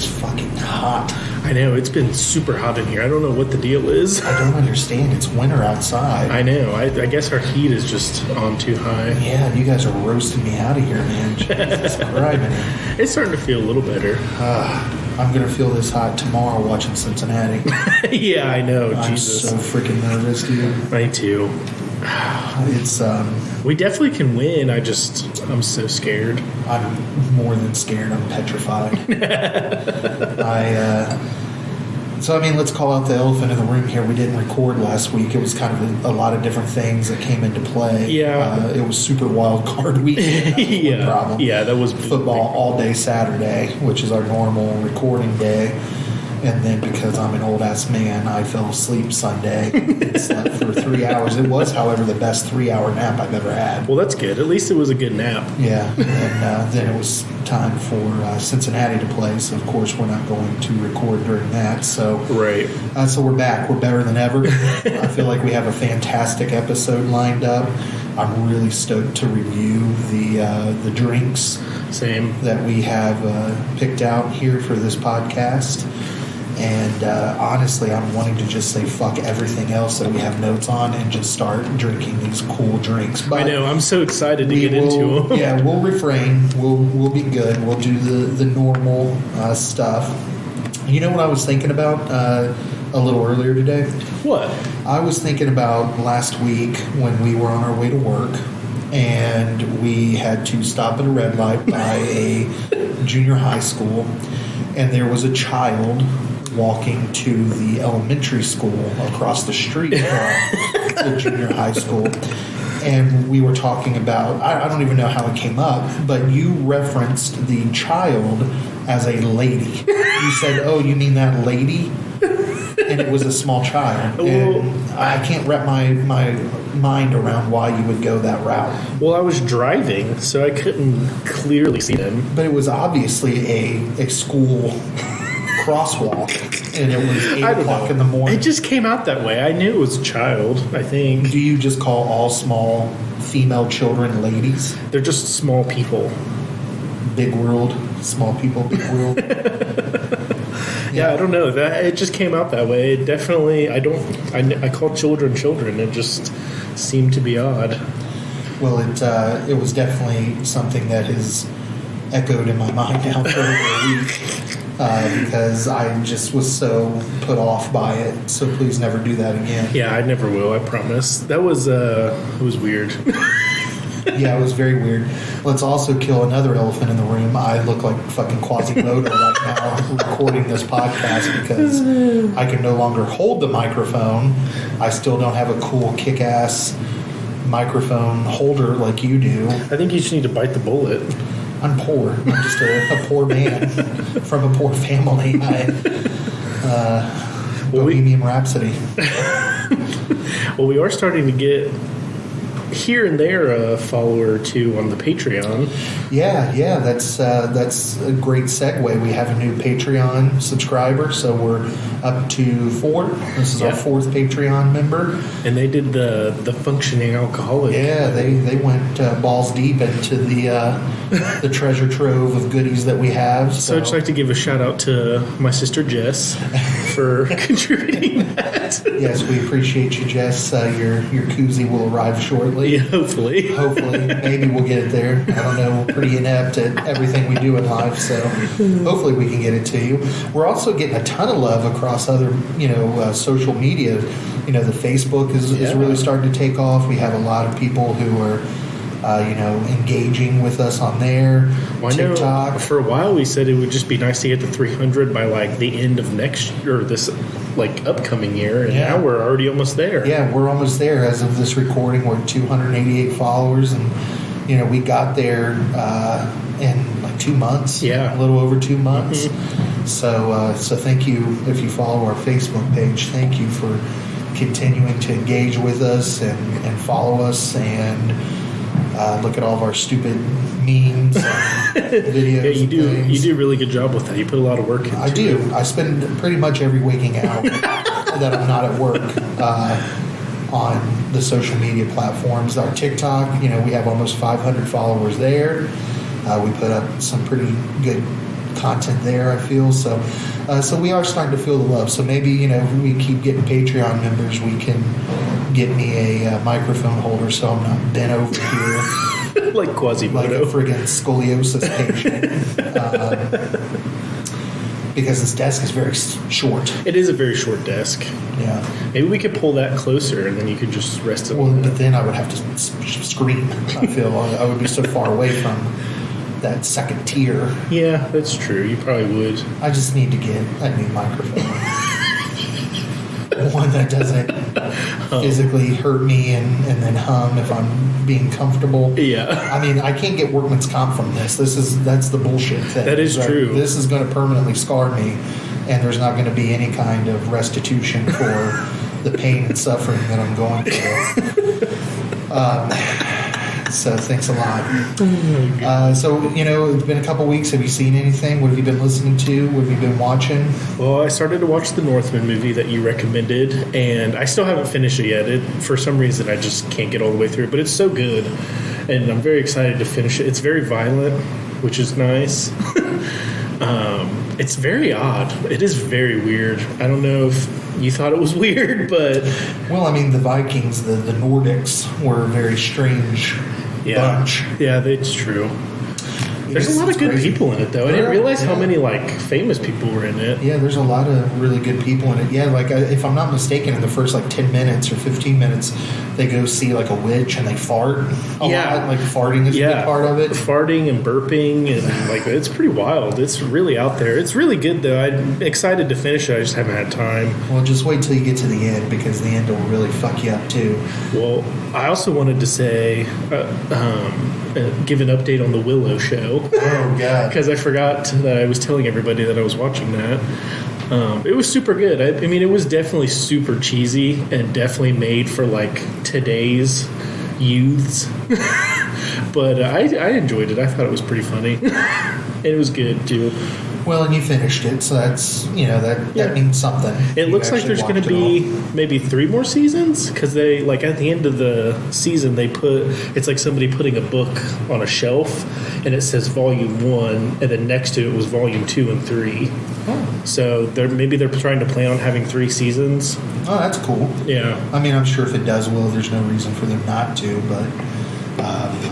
is fucking hot. I know, it's been super hot in here. I don't know what the deal is. I don't understand. It's winter outside. I know. I guess our heat is just on too high. Yeah, you guys are roasting me out of here, man. Jesus Christ. It's starting to feel a little better. I'm going to feel this hot tomorrow watching Cincinnati. Yeah, I know. I'm Jesus. so freaking nervous, dude. Me too. It's, We definitely can win. I'm so scared. I'm more than scared. I'm petrified. So, I mean, let's call out the elephant in the room here. We didn't record last week. It was kind of a lot of different things that came into play. Yeah. It was super wild card weekend. Yeah. Problem. Yeah, that was Football all day Saturday, which is our normal recording day. And then because I'm an old-ass man, I fell asleep Sunday and slept for 3 hours. It was, however, the best 3-hour nap I've ever had. Well, that's good. At least it was a good nap. Yeah, and then it was time for Cincinnati to play. So, of course, we're not going to record during that. So, Right. So we're back. We're better than ever. I feel like we have a fantastic episode lined up. I'm really stoked to review the drinks Same. that we have picked out here for this podcast. And honestly, I'm wanting to just say fuck everything else that we have notes on and just start drinking these cool drinks. But I know. I'm so excited to get into them. Yeah, we'll refrain. We'll be good. We'll do the normal stuff. You know what I was thinking about a little earlier today? What? I was thinking about last week when we were on our way to work and we had to stop at a red light by a junior high school, and there was a child walking to the elementary school across the street from the junior high school. And we were talking about, I don't even know how it came up, but you referenced the child as a lady. You said, oh, you mean that lady? And it was a small child. And I can't wrap my mind around why you would go that route. Well, I was driving, so I couldn't clearly see them. But it was obviously a school crosswalk, and it was 8 o'clock in the morning. It just came out that way. I knew it was a child, I think. Do you just call all small female children ladies? They're just small people. Big world, small people, big world. Yeah, I don't know. It just came out that way. It definitely, I call children children. It just seemed to be odd. Well, it was definitely something that has echoed in my mind now for over a week. Because I just was so put off by it. So please never do that again. Yeah, I never will. I promise. That was it was weird. Yeah, it was very weird. Let's also kill another elephant in the room. I look like fucking Quasimodo right now recording this podcast because I can no longer hold the microphone. I still don't have a cool kick-ass microphone holder like you do. I think you just need to bite the bullet. I'm poor. I'm just a poor man from a poor family. Bohemian Rhapsody. Well, we are starting to get here and there a follower or two on the Patreon. Yeah, that's a great segue. We have a new Patreon subscriber, so we're up to 4. This is our 4th Patreon member, and they did the functioning alcoholic. Yeah, they went balls deep into the treasure trove of goodies that we have. So I'd just like to give a shout out to my sister Jess for contributing that. Yes, we appreciate you, Jess. Your koozie will arrive shortly. Yeah, hopefully. Maybe we'll get it there. I don't know. We're pretty inept at everything we do in life, so hopefully we can get it to you. We're also getting a ton of love across other, social media. The Facebook is really starting to take off. We have a lot of people who are, engaging with us on there. Well, TikTok. I know for a while we said it would just be nice to get to 300 by the end of next year, or this upcoming year, and now we're already almost there. Yeah, we're almost there. As of this recording, we're at 288 followers, and we got there in 2 months. Yeah, a little over 2 months. Mm-hmm. So thank you if you follow our Facebook page. Thank you for continuing to engage with us and follow us and look at all of our stupid memes, videos. Yeah, you do. Things. You do a really good job with that. You put a lot of work into it. I do. I spend pretty much every waking hour that I'm not at work on the social media platforms. Our TikTok, we have almost 500 followers there. We put up some pretty good content there. I feel so. So we are starting to feel the love. So maybe if we keep getting Patreon members, we can get me a microphone holder so I'm not bent over here like like a Quasimodo. friggin' scoliosis patient. Because this desk is very short. It is a very short desk. Yeah. Maybe we could pull that closer, and then you could just rest it Well, on but that. then I would have to scream. I feel I would be so far away from that second tier. Yeah, that's true. You probably would. I just need to get a new microphone. One that doesn't physically hurt me and then hum if I'm being comfortable. Yeah. I mean, I can't get workman's comp from this. That's the bullshit thing. That is true. This is going to permanently scar me, and there's not going to be any kind of restitution for the pain and suffering that I'm going through. So thanks a lot. So it's been a couple weeks. Have you seen anything? What have you been listening to? What have you been watching? Well, I started to watch the Northman movie that you recommended, and I still haven't finished it yet. For some reason, I just can't get all the way through it, but it's so good, and I'm very excited to finish it. It's very violent, which is nice. It's very odd. It is very weird. I don't know if you thought it was weird, but... Well, I mean, the Vikings, the Nordics, were a very strange bunch. Yeah, that's true. There's a lot of good crazy. people in it, though. I didn't realize how many famous people were in it. Yeah, there's a lot of really good people in it. Yeah, if I'm not mistaken, in the first 10 minutes or 15 minutes, they go see a witch and they fart a lot. Farting is a big part of it. Farting and burping and it's pretty wild. It's really out there. It's really good, though. I'm excited to finish it. I just haven't had time. Well, just wait till you get to the end, because the end will really fuck you up too. Well, I also wanted to say, give an update on the Willow show. Oh, God. Because I forgot that I was telling everybody that I was watching that. It was super good. I mean, it was definitely super cheesy and definitely made for today's youths. But I enjoyed it. I thought it was pretty funny. And it was good, too. Well, and you finished it, so that's, that means something. It looks like there's going to be maybe 3 more seasons, because they, at the end of the season, they it's like somebody putting a book on a shelf, and it says Volume 1, and then next to it was Volume 2 and 3. Oh. So maybe they're trying to plan on having 3 seasons. Oh, that's cool. Yeah. I mean, I'm sure if it does well, there's no reason for them not to, but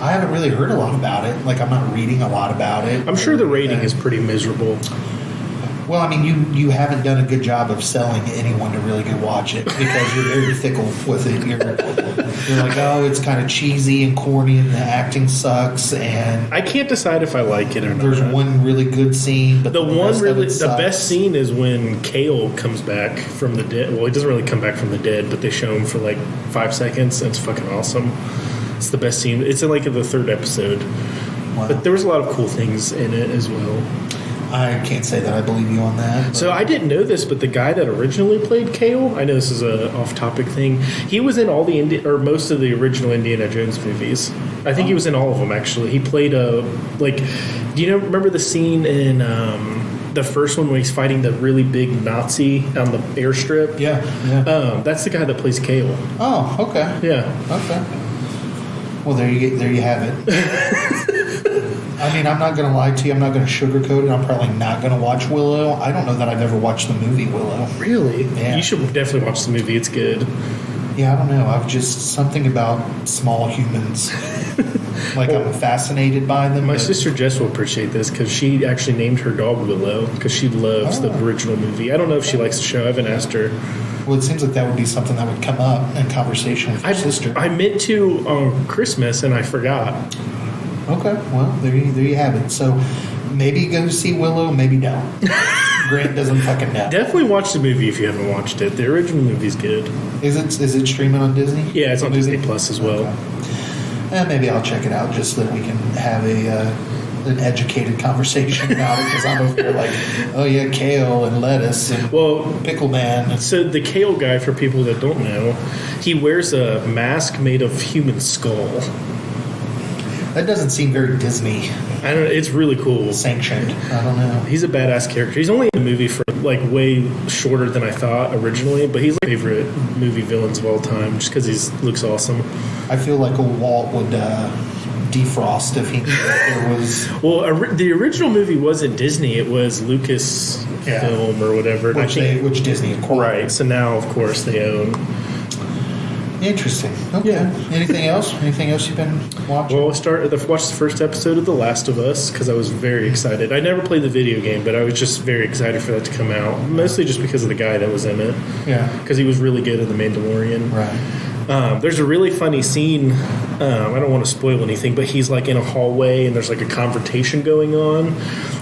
I haven't really heard a lot about it. I'm not reading a lot about it. I'm sure the rating is pretty miserable. Well, I mean, you haven't done a good job of selling anyone to really go watch it, because you're very fickle with it. You're like, oh, it's kind of cheesy and corny, and the acting sucks, and I can't decide if I like it or not. there's one really good scene, but the best scene is when Kale comes back from the dead. Well, he doesn't really come back from the dead, but they show him for 5 seconds, and it's fucking awesome. It's the best scene. It's in the 3rd episode. Wow. But there was a lot of cool things in it as well. I can't say that I believe you on that. But. So I didn't know this, but the guy that originally played Kale, I know this is a off-topic thing, he was in all the most of the original Indiana Jones movies. I think he was in all of them, actually. He played do you remember the scene in the first one where he's fighting the really big Nazi on the airstrip? Yeah. That's the guy that plays Kale. Oh, okay. Yeah. Okay. Well, there you have it. I mean, I'm not going to lie to you. I'm not going to sugarcoat it. I'm probably not going to watch Willow. I don't know that I've ever watched the movie Willow. Really? Yeah. You should definitely watch the movie. It's good. Yeah, I don't know. I've just something about small humans. I'm fascinated by them. My sister Jess will appreciate this, because she actually named her dog Willow because she loves the original movie. I don't know if she likes the show. I haven't asked her. Well, it seems like that would be something that would come up in conversation with your sister. I meant to on Christmas, and I forgot. Okay, well, there you have it. So maybe go see Willow, maybe don't. Grant doesn't fucking know. Definitely watch the movie if you haven't watched it. The original movie's good. Is it streaming on Disney? Yeah, it's on Disney Plus as well. Okay. Maybe I'll check it out just so that we can have an educated conversation about it, because I'm over here oh yeah, kale and lettuce and pickle man. So the Kale guy, for people that don't know, he wears a mask made of human skull. That doesn't seem very Disney I don't know. It's really cool. sanctioned. I don't know. He's a badass character. He's only in the movie for way shorter than I thought originally, but he's my favorite movie villains of all time just because he looks awesome. I feel like old Walt would defrost if he knew that there was. Well, the original movie wasn't Disney; it was Lucas Film or whatever. Which Disney acquired. Right. So now, of course, they own. Interesting. Okay. Yeah. Anything else? Anything else you've been watching? Well, I watched the first episode of The Last of Us because I was very excited. I never played the video game, but I was just very excited for that to come out. Mostly just because of the guy that was in it. Yeah. Because he was really good in The Mandalorian. Right. There's a really funny scene. I don't want to spoil anything, but he's like in a hallway and there's like a confrontation going on,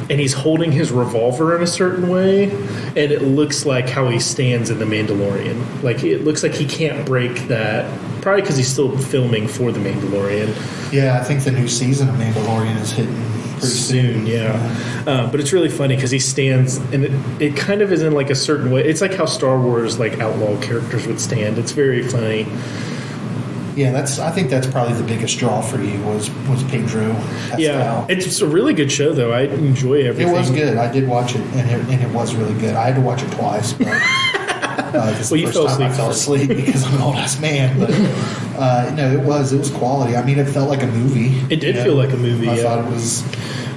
and he's holding his revolver in a certain way, and it looks like how he stands in The Mandalorian. Like it looks like he can't break that. Probably because he's still filming for The Mandalorian. Yeah, I think the new season of Mandalorian is hitting pretty soon. Yeah. But it's really funny because he stands, and it kind of is in like a certain way. It's like how Star Wars like outlaw characters would stand. It's very funny. Yeah, I think that's probably the biggest draw for you was Pedro Pascal. Yeah, it's a really good show though. I enjoy everything. It was good. I did watch it, and it was really good. I had to watch it twice. But, Well, you fell asleep. I fell asleep because I'm an old ass man. But no, it was quality. I mean, it felt like a movie. It did feel like a movie. I thought it was.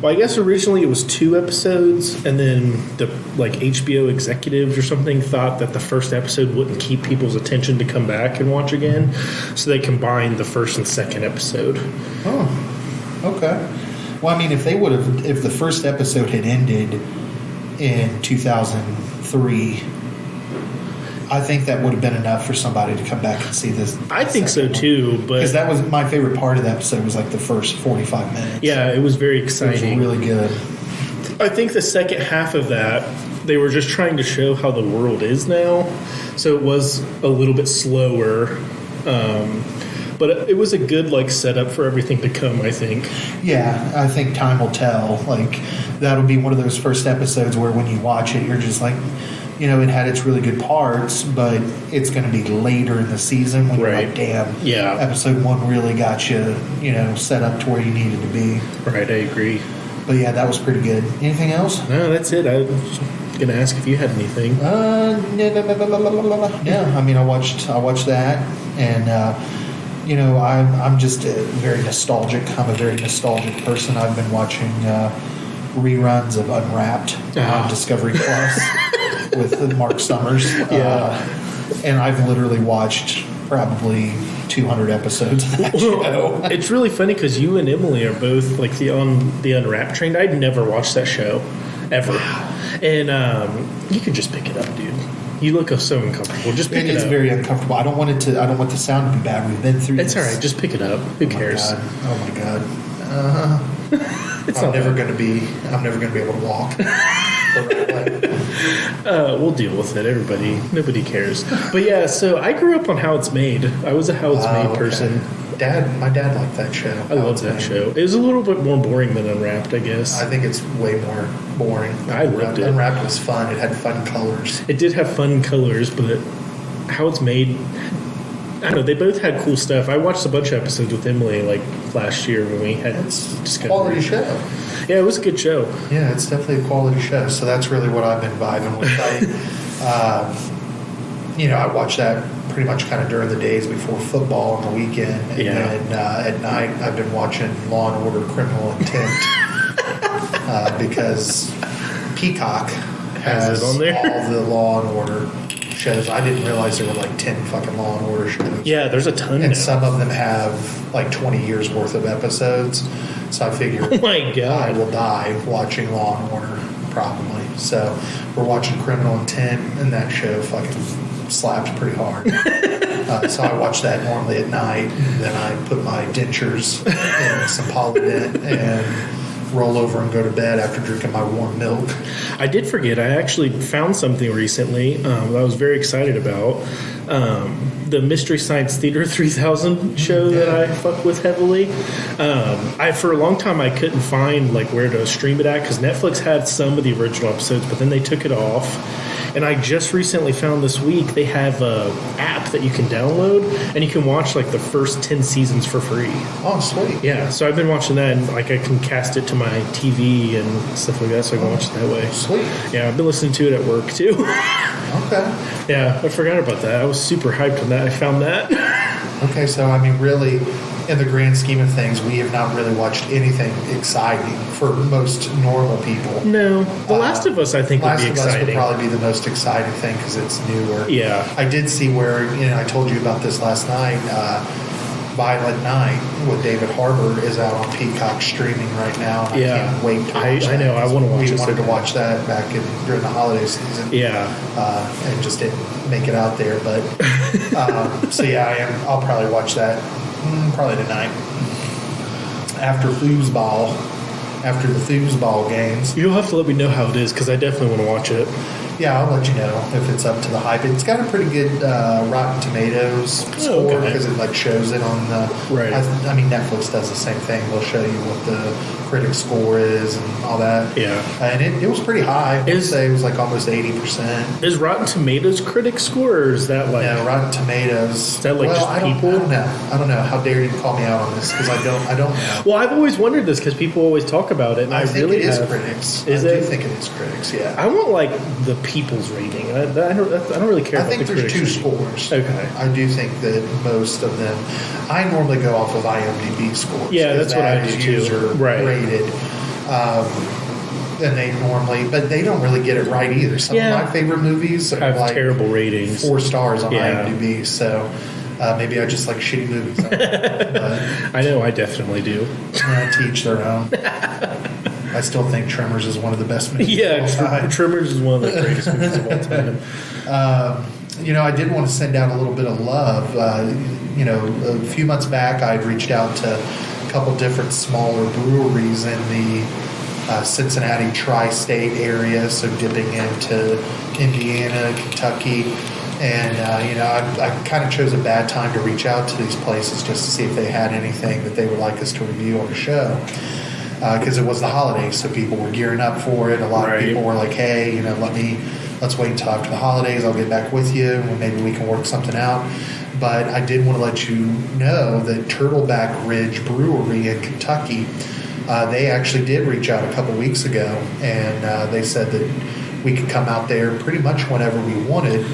Well, I guess originally it was 2 episodes, and then the HBO executives or something thought that the first episode wouldn't keep people's attention to come back and watch again, so they combined the first and second episode. Oh, okay. Well, I mean, if the first episode had ended in 2003, I think that would have been enough for somebody to come back and see this. I think so too, but because that was my favorite part of the episode was like the first 45 minutes. Yeah, it was very exciting. It was really good. I think the second half of that, they were just trying to show how the world is now, so it was a little bit slower. But it was a good setup for everything to come, I think. Yeah, I think time will tell. That'll be one of those first episodes where when you watch it, you're just like, it had its really good parts, but it's going to be later in the season when you're like, damn, yeah, episode 1 really got you, set up to where you needed to be. Right, I agree. But yeah, that was pretty good. Anything else? No, that's it. I was going to ask if you had anything. Yeah, I mean, I watched that, and I'm just very nostalgic. I'm a very nostalgic person. I've been watching reruns of Unwrapped on Discovery Plus with Mark Summers. And I've literally watched probably 200 episodes of that show. It's really funny because you and Emily are both on the Unwrapped train. I'd never watched that show ever, and you can just pick it up, dude. You look so uncomfortable. Just pick it up. It's very uncomfortable. I don't want the sound to be bad. We've been through. It's this. all right. Just pick it up. Who cares? Oh my god. I'm never going to be able to walk the right way. We'll deal with it. Nobody cares. But yeah, so I grew up on How It's Made. I was a How It's Made person. My dad liked that show. I love that show. It was a little bit more boring than Unwrapped, I guess. I think it's way more boring. I loved it. Unwrapped was fun. It had fun colors. It did have fun colors, but How It's Made, I don't know, they both had cool stuff. I watched a bunch of episodes with Emily last year when we had Discovery. Quality show. Yeah, it was a good show. Yeah, it's definitely a quality show. So that's really what I've been vibing with. I watch that pretty much kind of during the days before football on the weekend. And then at night, I've been watching Law & Order Criminal Intent because Peacock has it on there. all the Law & Order shows. I didn't realize there were 10 fucking Law & Order shows. Yeah, there's a ton And now. some of them have 20 years worth of episodes. So I figure Oh my God. I will die watching Law & Order probably. So we're watching Criminal Intent, and that show fucking slaps pretty hard. So I watch that normally at night, and then I put my dentures in some Polydent and roll over and go to bed after drinking my warm milk. I did forget. I actually found something recently that I was very excited about. The Mystery Science Theater 3000 show that I fuck with heavily. For a long time I couldn't find where to stream it at because Netflix had some of the original episodes, but then they took it off. And I just recently found this week they have an app that you can download, and you can watch the first 10 seasons for free. Oh, sweet. Yeah, so I've been watching that, and I can cast it to my TV and stuff like that, so I can watch it that way. Sweet. Yeah, I've been listening to it at work too. Okay. Yeah, I forgot about that. I was super hyped on that. I found that. Okay, so I mean, really, in the grand scheme of things, we have not really watched anything exciting for most normal people. No, The Last of Us, I think, would Last be of Us exciting. would probably be the most exciting thing because it's newer. Yeah. I did see where, I told you about this last night. Violent Night with David Harbour is out on Peacock streaming right now. And Yeah. I can't wait to watch I that. know, I wanna watch We it so wanted to bad. watch that back during the holiday season. Yeah. And just didn't make it out there. But so yeah, I'll probably watch that probably tonight after foosball, after the foosball games. You'll have to let me know how it is because I definitely want to watch it. Yeah, I'll let you know if it's up to the hype. It's got a pretty good Rotten Tomatoes score okay. because it like shows it on the. Right. I mean, Netflix does the same thing. They'll show you what the critic score is and all that. Yeah. And it was pretty high. I would Is- say it was like almost 80%. Is Rotten Tomatoes critic score, or is that like? Yeah, Rotten Tomatoes. Is that like well, just I don't, people? I don't know. I don't know. How dare you call me out on this because I don't know. Well, I've always wondered this because people always talk about it, and I, think really it is have. critics. Is I it? do think it is critics. Yeah. I want like the people's rating. I don't really care. I about think the there's critics' two rating. scores. Okay. I do think that most of them. I normally go off of IMDb scores. Yeah, that's what I that do is too. User Right. rated. And they normally, but they don't really get it right either. Some Yeah. of my favorite movies are Have like terrible ratings. 4 stars on Yeah. IMDb. So maybe I just like shitty movies. But I know, I definitely do. to each their own. I still think Tremors is one of the best movies. Yeah, of all time. Trimmers is one of the greatest movies of all time. I did want to send out a little bit of love. A few months back, I had reached out to a couple different smaller breweries in the Cincinnati tri-state area, so dipping into Indiana, Kentucky. And, I kind of chose a bad time to reach out to these places just to see if they had anything that they would like us to review on the show. Because it was the holidays, so people were gearing up for it. A lot Right. of people were like, hey, let's wait until after the holidays. I'll get back with you, and maybe we can work something out. But I did want to let you know that Turtleback Ridge Brewery in Kentucky, they actually did reach out a couple weeks ago, and they said that we could come out there pretty much whenever we wanted.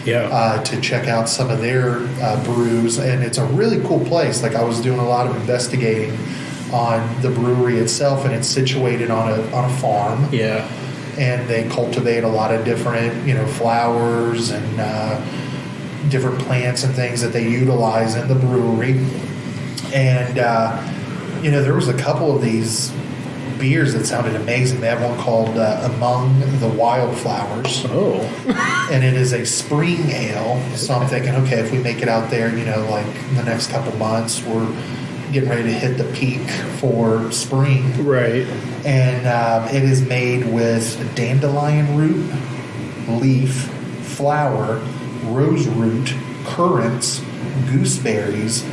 Yeah. To check out some of their brews, and it's a really cool place. Like I was doing a lot of investigating on the brewery itself, and it's situated on a farm, Yeah. and they cultivate a lot of different flowers and different plants and things that they utilize in the brewery. And there was a couple of these beers that sounded amazing. They have one called Among the Wildflowers. Oh. And it is a spring ale. So I'm thinking, okay, if we make it out there, like in the next couple months, we're getting ready to hit the peak for spring. Right. And it is made with dandelion root, leaf, flower, rose root, currants, gooseberries,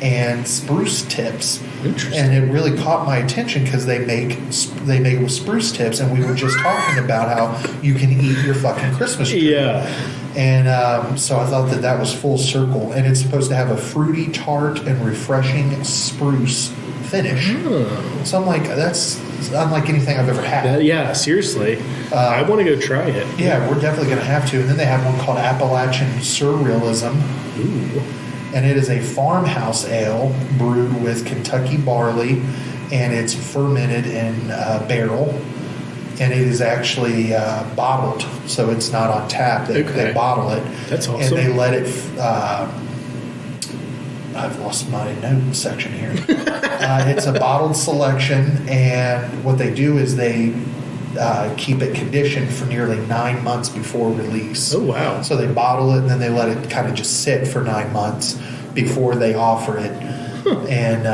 and spruce tips. Interesting. And it really caught my attention because they make it with spruce tips, and we were just talking about how you can eat your fucking Christmas tree. Yeah. And so I thought that was full circle, and it's supposed to have a fruity, tart, and refreshing spruce finish. So I'm like, that's unlike anything I've ever had. Yeah, seriously. I want to go try it. Yeah, we're definitely going to have to. And then they have one called Appalachian Surrealism. Ooh. And it is a farmhouse ale brewed with Kentucky barley, and it's fermented in barrel. And it is actually bottled, so it's not on tap. They bottle it. That's awesome. And they let it. I've lost my note section here. It's a bottled selection, and what they do is they keep it conditioned for nearly 9 months before release. Oh, wow. So they bottle it, and then they let it kind of just sit for 9 months before they offer it. And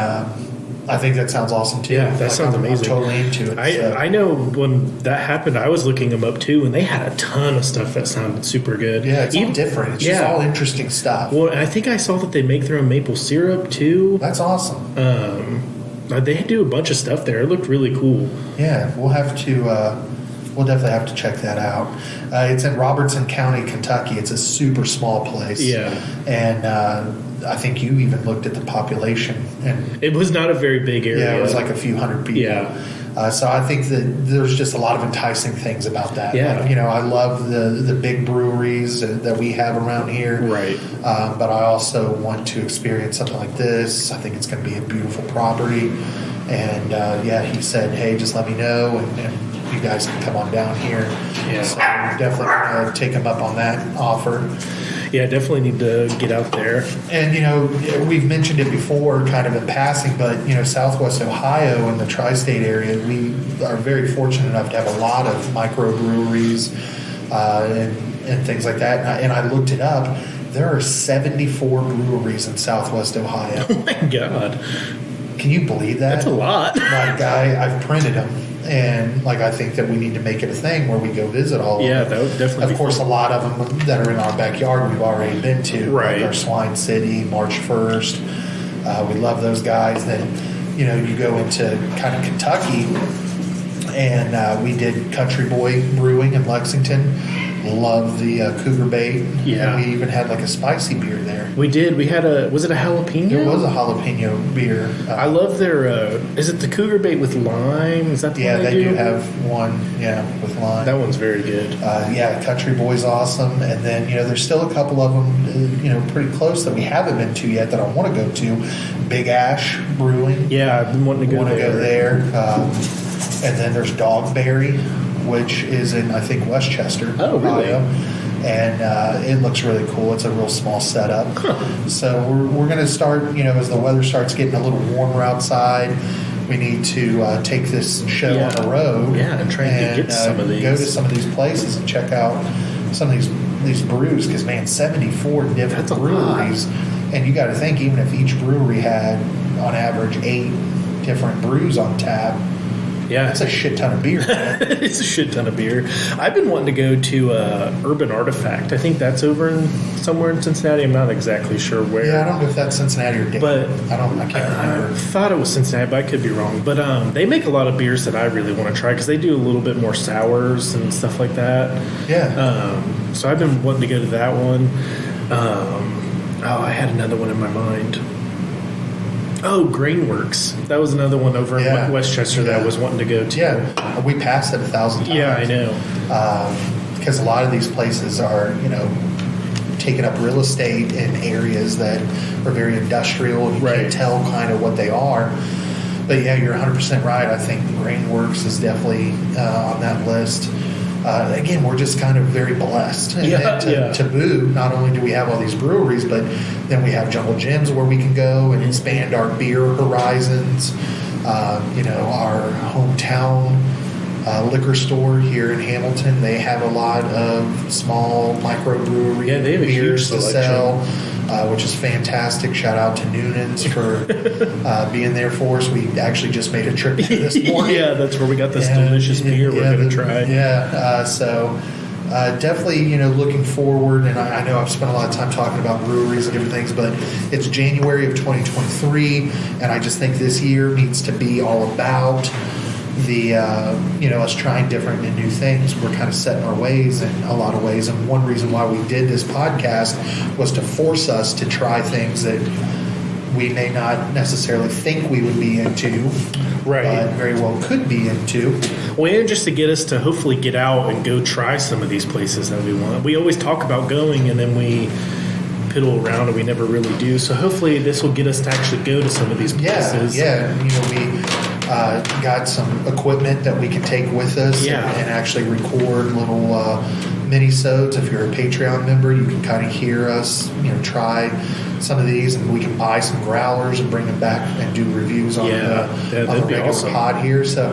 I think that sounds awesome too. Yeah, that sounds amazing. I'm totally into it. I know when that happened, I was looking them up too, and they had a ton of stuff that sounded super good. Yeah, it's all different. It's just all interesting stuff. Well, I think I saw that they make their own maple syrup too. That's awesome. They do a bunch of stuff there. It looked really cool. Yeah, we'll definitely have to check that out. It's in Robertson County, Kentucky. It's a super small place. Yeah. And I think you even looked at the population, and It was not a very big area. yeah, it was like a few hundred people. Yeah. So I think that there's just a lot of enticing things about that. Yeah. Like, I love the big breweries that we have around here. Right. But I also want to experience something like this. I think it's going to be a beautiful property. And he said, hey, just let me know, and you guys can come on down here. Yeah. So we're definitely going to take them up on that offer. Yeah, definitely need to get out there. And, we've mentioned it before kind of in passing, but, Southwest Ohio and the tri-state area, we are very fortunate enough to have a lot of microbreweries and things like that. And I looked it up. There are 74 breweries in Southwest Ohio. Oh, my God. Can you believe that? That's a lot. Like, I've printed them. And, I think that we need to make it a thing where we go visit all of them. Yeah, that would definitely Of course, a lot of them that are in our backyard we've already been to. Right. Like our Swine City, March 1st. We love those guys. Then, you go into kind of Kentucky, and we did Country Boy Brewing in Lexington. Love the Cougar Bait. Yeah. And we even had like a spicy beer there. We did. We had was it a jalapeno? It was a jalapeno beer. I love their, is it the Cougar Bait with lime? Is that the Yeah, one they do have one, with lime. That one's very good. Country Boy's awesome. And then, there's still a couple of them, pretty close that we haven't been to yet that I want to go to. Big Ash Brewing. Yeah, I've been wanting to go there. And then there's Dogberry, which is in, I think, Westchester, Oh, really? Ohio. And it looks really cool. It's a real small setup. Huh. So we're going to start, as the weather starts getting a little warmer outside, we need to take this show on the road. Yeah, and try and get to some of these. Go to some of these places and check out some of these brews. Because, man, 74 different That's a breweries. And you got to think, even if each brewery had, on average, 8 different brews on tap, Yeah. that's a shit ton of beer. It's a shit ton of beer. I've been wanting to go to Urban Artifact. I think that's over somewhere in Cincinnati. I'm not exactly sure where. Yeah, I don't know if that's Cincinnati or Dayton. But I can't remember. I thought it was Cincinnati, but I could be wrong. But they make a lot of beers that I really want to try because they do a little bit more sours and stuff like that. Yeah. So I've been wanting to go to that one. I had another one in my mind. Oh, Grainworks. That was another one over in Westchester that I was wanting to go to. Yeah, we passed it 1,000 times. Yeah, I know. Because a lot of these places are, taking up real estate in areas that are very industrial, and you can't tell kind of what they are. But yeah, you're 100% right. I think Grainworks is definitely on that list. Again, we're just kind of very blessed. And then to boot, not only do we have all these breweries, but then we have Jungle Gyms where we can go and expand our beer horizons. Our hometown liquor store here in Hamilton, they have a lot of small microbrewery they have a beers huge to sell. Which is fantastic. Shout out to Noonan's for being there for us. We actually just made a trip there this morning. Yeah, that's where we got this delicious beer we're going to try. Yeah, definitely, looking forward, and I know I've spent a lot of time talking about breweries and different things, but it's January of 2023, and I just think this year needs to be all about the us trying different and new things. We're kind of set in our ways in a lot of ways, and one reason why we did this podcast was to force us to try things that we may not necessarily think we would be into, but very well could be into. Well, and just to get us to hopefully get out and go try some of these places that we want. We always talk about going, and then we piddle around and we never really do. So hopefully this will get us to actually go to some of these places. Yeah. We got some equipment that we can take with us and actually record little mini-sodes. If you're a Patreon member, you can kind of hear us, try some of these, and we can buy some growlers and bring them back and do reviews on the regular pod here. So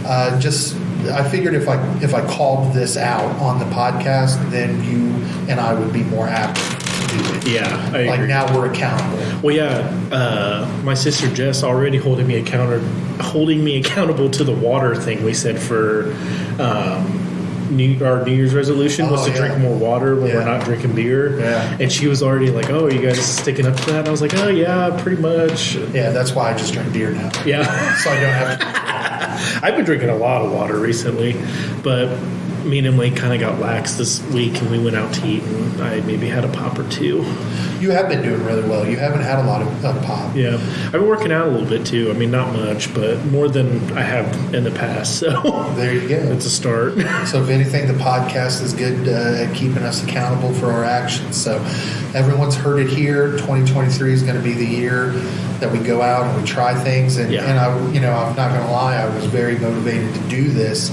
I figured if I called this out on the podcast, then you and I would be more apt to do it. Yeah, I agree. Now we're accountable. Well, yeah, my sister Jess already holding me accountable to the water thing we said for our New Year's resolution was to drink more water when we're not drinking beer. Yeah. And she was already like, "Oh, are you guys sticking up to that?" And I was like, "Oh, yeah, pretty much." Yeah, that's why I just drink beer now. Yeah. So I don't have to. I've been drinking a lot of water recently, but me and Emily kind of got lax this week, and we went out to eat, and I maybe had a pop or two. You have been doing really well. You haven't had a lot of pop. Yeah, I've been working out a little bit too. I mean, not much, but more than I have in the past. So There you go. it's a start. So if anything, the podcast is good at keeping us accountable for our actions. So everyone's heard it here. 2023 is going to be the year that we go out and we try things. And, Yeah. and I'm not going to lie, I was very motivated to do this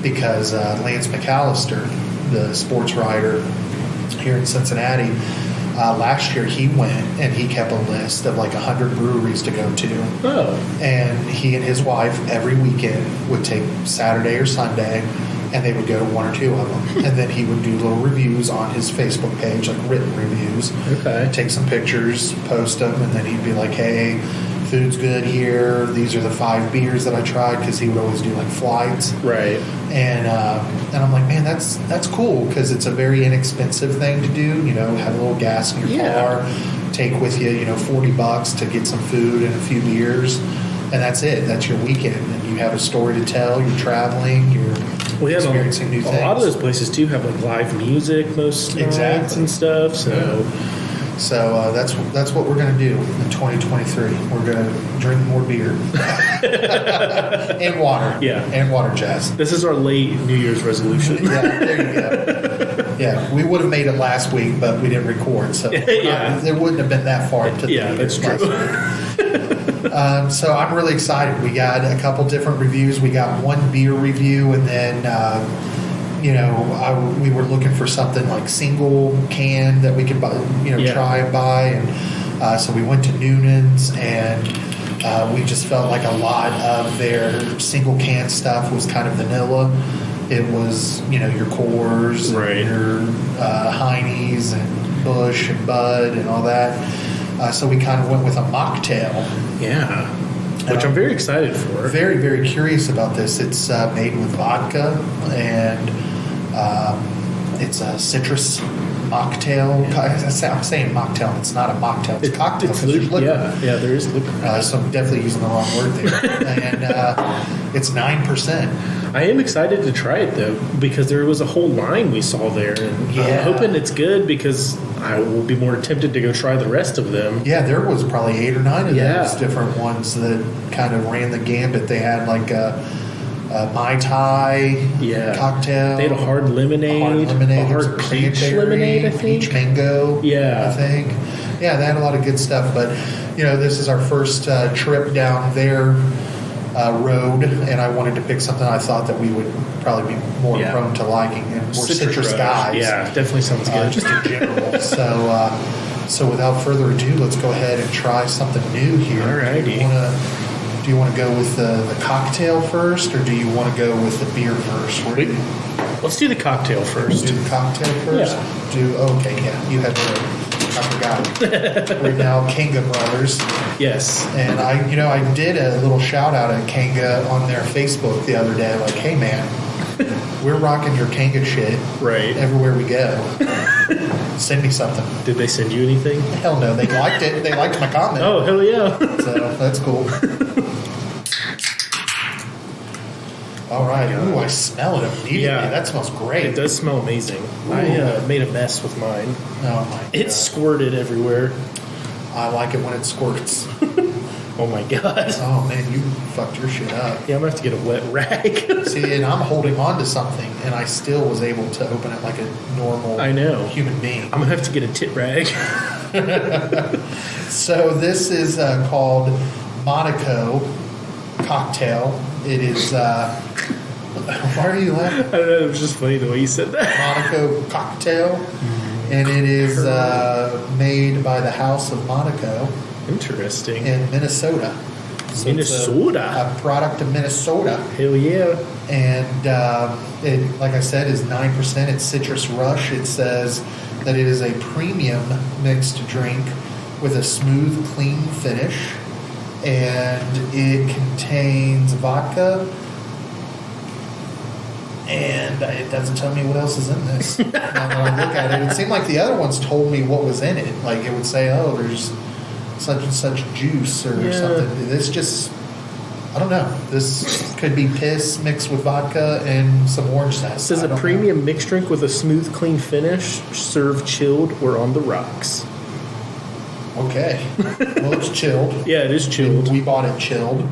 because Lance McAllister, the sports writer here in Cincinnati, last year he went and he kept a list of like 100 breweries to go to. Oh, And he and his wife every weekend would take Saturday or Sunday and they would go to one or two of them. And then he would do little reviews on his Facebook page, like written reviews. okay. Take some pictures, post them, and then he'd be like, hey, food's good here. These are the 5 beers that I tried, because he would always do like flights. Right. And I'm like, man, that's cool, because it's a very inexpensive thing to do. You know, have a little gas in your Yeah. car, take with you, $40 to get some food and a few beers, and that's it. That's your weekend, and you have a story to tell. You're traveling. You're We have experiencing new a things. lot of those places too have like live music most nights Exactly. and stuff. So So that's what we're going to do in 2023. We're going to drink more beer and water. Yeah. And water, Jazz. this is our late New Year's resolution. Yeah, there you go. Yeah, we would have made it last week, but we didn't record, so Yeah. it wouldn't have been that far into the Yeah, year that's last true. week. So I'm really excited. We got a couple different reviews. We got one beer review, and then we were looking for something like single can that we could buy, Yeah. try and buy, and so we went to Noonan's, and we just felt like a lot of their single can stuff was kind of vanilla. It was, your Coors, Right. and your Heine's, and Busch, and Bud, and all that. So we kind of went with a mocktail. Yeah, which I'm very excited for. Very, very curious about this. It's made with vodka, and it's a citrus mocktail. I'm saying mocktail. It's not a mocktail. It's cocktail. It's 'cause there's liquor. yeah, there is liquor. So I'm definitely using the wrong word there. And it's 9%. I am excited to try it though, because there was a whole line we saw there, and Yeah. I'm hoping it's good, because I will be more tempted to go try the rest of them. Yeah, there was probably 8 or 9 of Yeah. those different ones that kind of ran the gambit. They had like a Mai Tai Yeah. cocktail. They had a hard lemonade, a a there was hard peach cranberry, lemonade, I think. peach mango. Yeah. I think. Yeah, they had a lot of good stuff. But this is our first trip down their road, and I wanted to pick something I thought that we would probably be more Yeah. prone to liking, and we're citrus rush. guys. Yeah, definitely sounds good. Just in general. So without further ado, let's go ahead and try something new here. Alrighty. Do you want to go with the cocktail first, or do you want to go with the beer first? Where do you Let's do the cocktail first. do the cocktail first? Yeah. Okay, yeah. You had to. I forgot. We're now Kanga Brothers, Yes. and I did a little shout out at Kanga on their Facebook the other day. Like, hey man, we're rocking your Kanga shit Right. everywhere we go. Send me something. Did they send you anything? Hell no, they liked it. They liked my comment. Oh, hell yeah. So that's cool. All right. Ooh, I smell it immediately. Yeah. That smells great. It does smell amazing. I made a mess with mine. Oh my It God. squirted everywhere. I like it when it squirts. Oh my god. Oh man, you fucked your shit up. Yeah, I'm gonna have to get a wet rag. See, and I'm holding on to something, and I still was able to open it like a normal I know. human being. I'm gonna have to get a tit rag. So this is called Monaco Cocktail. It is. Why are you laughing? I don't know, it was just funny the way you said that. Monaco Cocktail, and it is made by the House of Monaco Interesting. in Minnesota. So it's Minnesota? a product of Minnesota, Hell yeah. and it, like I said, is 9%. It's Citrus Rush. It says that it is a premium mixed drink with a smooth, clean finish, and it contains vodka. And it doesn't tell me what else is in this. Now that I look at it, it seemed like the other ones told me what was in it. Like it would say, "Oh, there's such and such juice or Yeah. something." This just I don't know. This could be piss mixed with vodka and some orange zest. This is I a don't premium mixed drink with a smooth, clean finish, served chilled or on the rocks. know. Okay. Well, it's chilled. Yeah, it is chilled. We bought it chilled.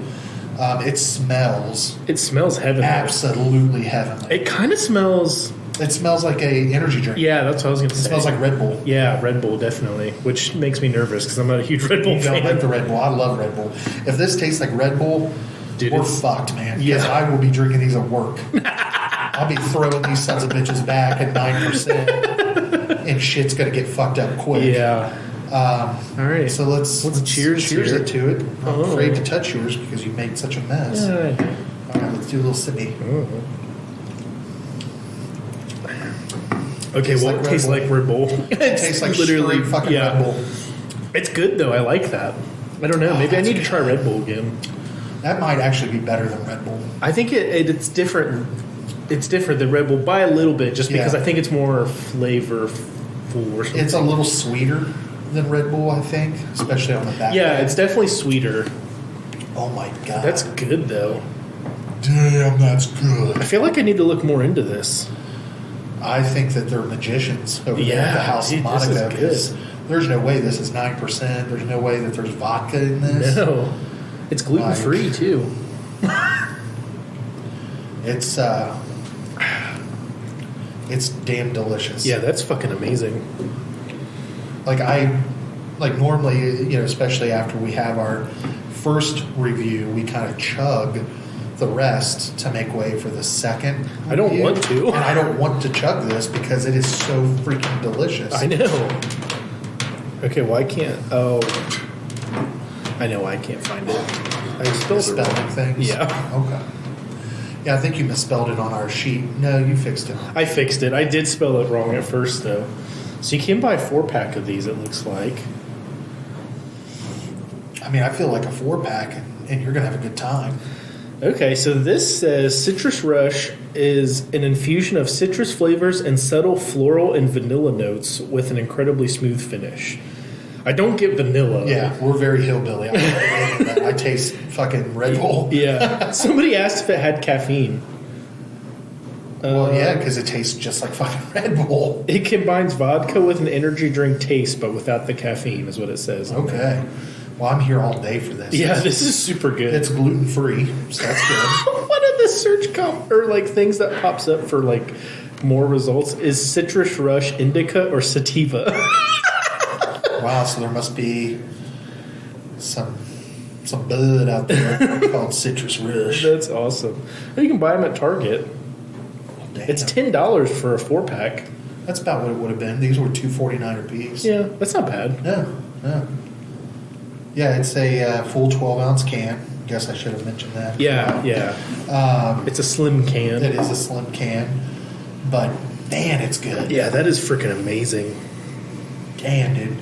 It smells It smells heavenly. absolutely heavenly. It kind of smells. It smells like a energy drink. Yeah, that's what I was going to It say. smells like Red Bull. Yeah, Red Bull definitely, which makes me nervous because I'm not a huge Red Bull You don't fan. like the Red Bull. I love Red Bull. If this tastes like Red Bull, Dude, we're it's- fucked, man. Because Yeah. I will be drinking these at work. I'll be throwing these sons of bitches back at 9%, and shit's gonna get fucked up quick. Yeah. All right. So let's cheers cheers here. it to it. I'm Oh. afraid to touch yours because you made such a mess. All right, let's do a little sippy. Okay, Tastes well, like it Red tastes Bull. like Red Bull. It tastes like straight fucking Red Bull. It's good though. I like that. I don't know. Oh, Maybe I that's need to good. try Red Bull again. That might actually be better than Red Bull. I think it's different. It's different than Red Bull by a little bit, just because Yeah. I think it's more flavorful or something. It's a little sweeter than Red Bull, I think, especially on the back. Yeah, end. it's definitely sweeter. Oh my god, That's good though. damn, that's good. I feel like I need to look more into this. I think that they're magicians over there Yeah, at the House dude, of this is Monaco. 'Cause good. There's no way this is 9%. There's no way that there's vodka in this. No, it's gluten free too. It's damn delicious. Yeah, that's fucking amazing. Like normally, especially after we have our first review, we kind of chug the rest to make way for the second. I don't review. want to. And I don't want to chug this because it is so freaking delicious. I know. Okay, well I can't. Oh, I know I can't find it. I spelled it Spelling wrong. things. Yeah. Okay. Yeah, I think you misspelled it on our sheet. No, you fixed it. I fixed it. I did spell it wrong at first though. So you can buy a 4-pack of these. It looks like. I mean, I feel like a 4-pack, and you're gonna have a good time. Okay, so this says Citrus Rush is an infusion of citrus flavors and subtle floral and vanilla notes with an incredibly smooth finish. I don't get vanilla. Yeah, we're very hillbilly. I taste fucking Red Bull. Yeah. Somebody asked if it had caffeine. Well, yeah, because it tastes just like fucking Red Bull. It combines vodka with an energy drink taste, but without the caffeine, is what it says. Okay. Well, I'm here all day for this. Yeah, this is super good. It's gluten free, so that's good. One of the search or like things that pops up for like more results is Citrus Rush Indica or Sativa. Wow, so there must be some bud out there called Citrus Rush. That's awesome. You can buy them at Target. Damn. It's $10 for a 4-pack. That's about what it would have been. These were $2.49 a piece. Yeah, that's not bad. No. Yeah, it's a full 12-ounce can. Guess I should have mentioned that. Yeah. It's a slim can. It is a slim can, but man, it's good. Yeah, that is freaking amazing. Damn, dude.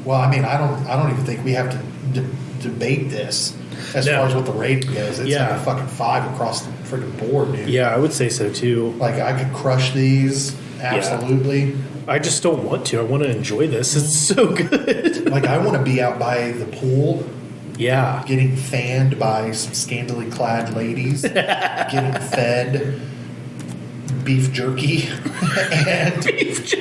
Well, I mean, I don't even think we have to debate this as No. far as what the rating goes. It's Yeah. like a fucking 5 across the freaking board, dude. Yeah, I would say so too. Like I could crush these absolutely. I just don't want to. I want to enjoy this. It's so good. Like I want to be out by the pool, Yeah. getting fanned by some scantily clad ladies, getting fed beef jerky, and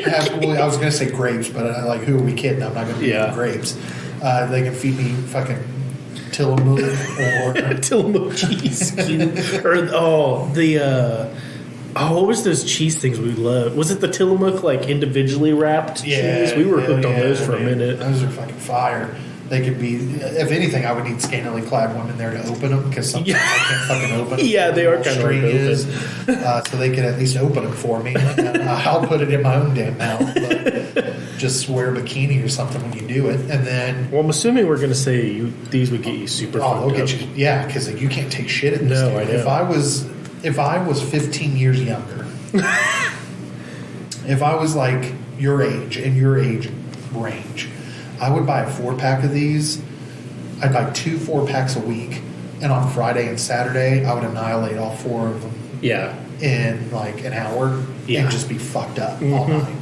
I was going to say grapes, but like, who are we kidding? I'm not going to be eating grapes. They can feed me fucking Tillamook or Tillamook cheese. What was those cheese things we loved? Was it the Tillamook like individually wrapped cheese? We were hooked on those for a minute. Those are fucking fire. They could be, if anything, I would need scantily clad women there to open them because sometimes I can't fucking open them. Yeah, they are kind of String like is, so they could at least open them for me. And I'll put it in my own damn mouth. But just wear a bikini or something when you do it, and then. Well, I'm assuming we're going to say these would get you super. Oh, they'll fucked get up. you. Yeah, because you can't take shit in this. No, dude. I know. If I was 15 years younger, if I was like your age and your age range, I would buy a 4-pack of these. I'd buy 2 4-packs a week, and on Friday and Saturday, I would annihilate all 4 of them Yeah, in like an hour Yeah. and just be fucked up all night.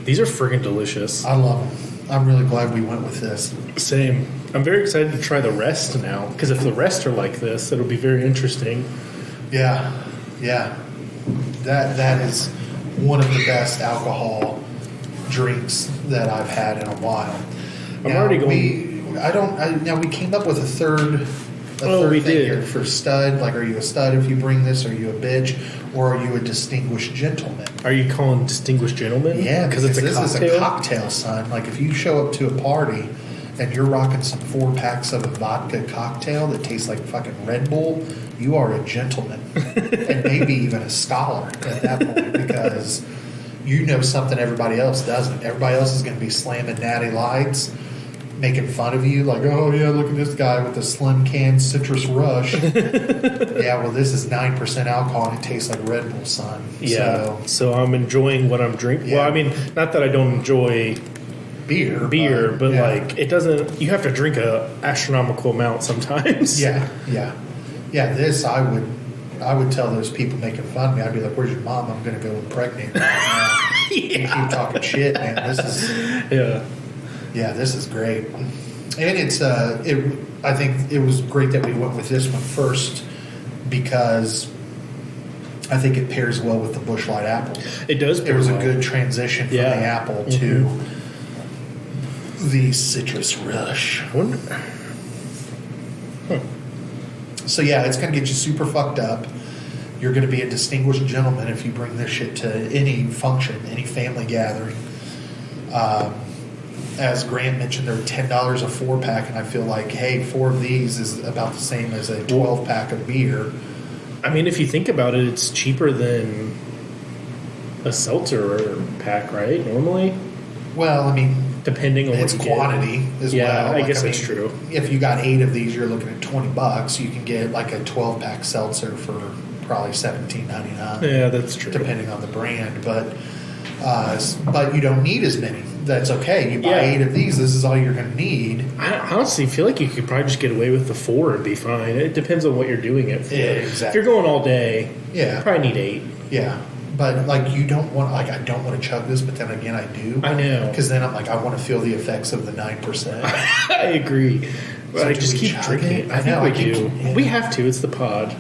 these are freaking delicious. I love them. I'm really glad we went with this. Same. I'm very excited to try the rest now, because if the rest are like this, it'll be very interesting. Yeah, yeah. That is one of the best alcohol drinks that I've had in a while. I'm already going. We came up with a third. We thing did. here for stud. Like, are you a stud if you bring this? Are you a bitch, or are you a distinguished gentleman? Are you calling distinguished gentlemen? Yeah, because it's a this cocktail. is a cocktail, son. Like, if you show up to a party and you're rocking some 4-packs of a vodka cocktail that tastes like fucking Red Bull, you are a gentleman, and maybe even a scholar at that point, because you know something everybody else doesn't. Everybody else is going to be slamming Natty Lights, making fun of you, like, oh yeah, look at this guy with the slim can Citrus Rush. Yeah, well, this is 9% alcohol and it tastes like Red Bull, son. Yeah, so I'm enjoying what I'm drinking. Yeah. Well, I mean, not that I don't enjoy beer, but yeah. like, it doesn't. You have to drink a astronomical amount sometimes. Yeah. This I would tell those people making fun of me. I'd be like, "Where's your mom? I'm going to go impregnate her." Right now. You keep talking shit, man. This is this is great, and it's I think it was great that we went with this one first, because I think it pairs well with the Busch Light apple. It does. It was well. a good transition from the apple to the Citrus Rush. I wonder. So yeah, it's going to get you super fucked up. You're going to be a distinguished gentleman if you bring this shit to any function, any family gathering. As Grant mentioned, they're $10 a 4-pack, and I feel like, hey, 4 of these is about the same as a 12-pack of beer. I mean, if you think about it, it's cheaper than a seltzer pack, right? Normally, Well, I mean, depending on it's what you quantity as well. I guess that's true. If you got 8 of these, you're looking at $20. You can get like a 12-pack seltzer for probably $17.99. Yeah, that's true. Depending on the brand, but you don't need as many. That's okay. You buy 8 of these. This is all you're going to need. I honestly feel like you could probably just get away with the 4 and be fine. It depends on what you're doing it for. Yeah, exactly. If you're going all day, Yeah. you probably need 8. Yeah, but like you don't want, like, I don't want to chug this, but then again I do. I know. Because then I'm like, I want to feel the effects of the 9%. I agree. But So I do just we keep chug drinking it? it. I I think know, we I keep- do. yeah. We have to. It's the pod.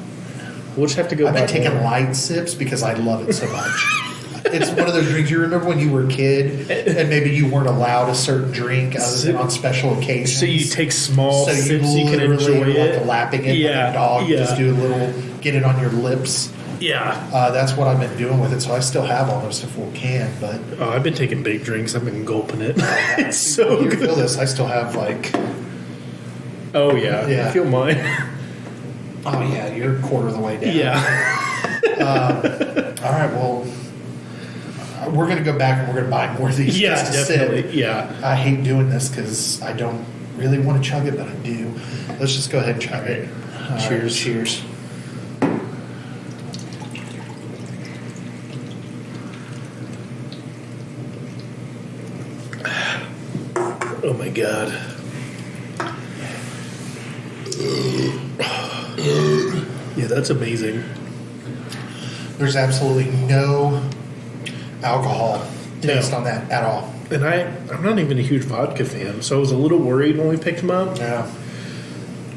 We'll just have to go I've been buy taking more. light sips because I love it so much. It's one of those drinks. You remember when you were a kid and maybe you weren't allowed a certain drink other than on special occasions? So you take small So sips, you can literally enjoy are it. like lapping it Yeah, like a dog. yeah. Just do a little, get it on your lips. Yeah. That's what I've been doing with it. So I still have almost a full can, but Oh, I've been taking big drinks. I've been gulping it. It's so you good. feel this. I still have like, Oh, yeah. Yeah. I feel mine. oh yeah, you're a quarter of the way down. Yeah. All right, well, we're going to go back and we're going to buy more of these. Yeah, just to definitely. sip. Yeah. I hate doing this because I don't really want to chug it, but I do. Let's just go ahead and chug it. All right, Cheers. cheers. Oh, my God. Yeah, that's amazing. There's absolutely no alcohol taste No. on that at all. And I'm not even a huge vodka fan, so I was a little worried when we picked them up. Yeah.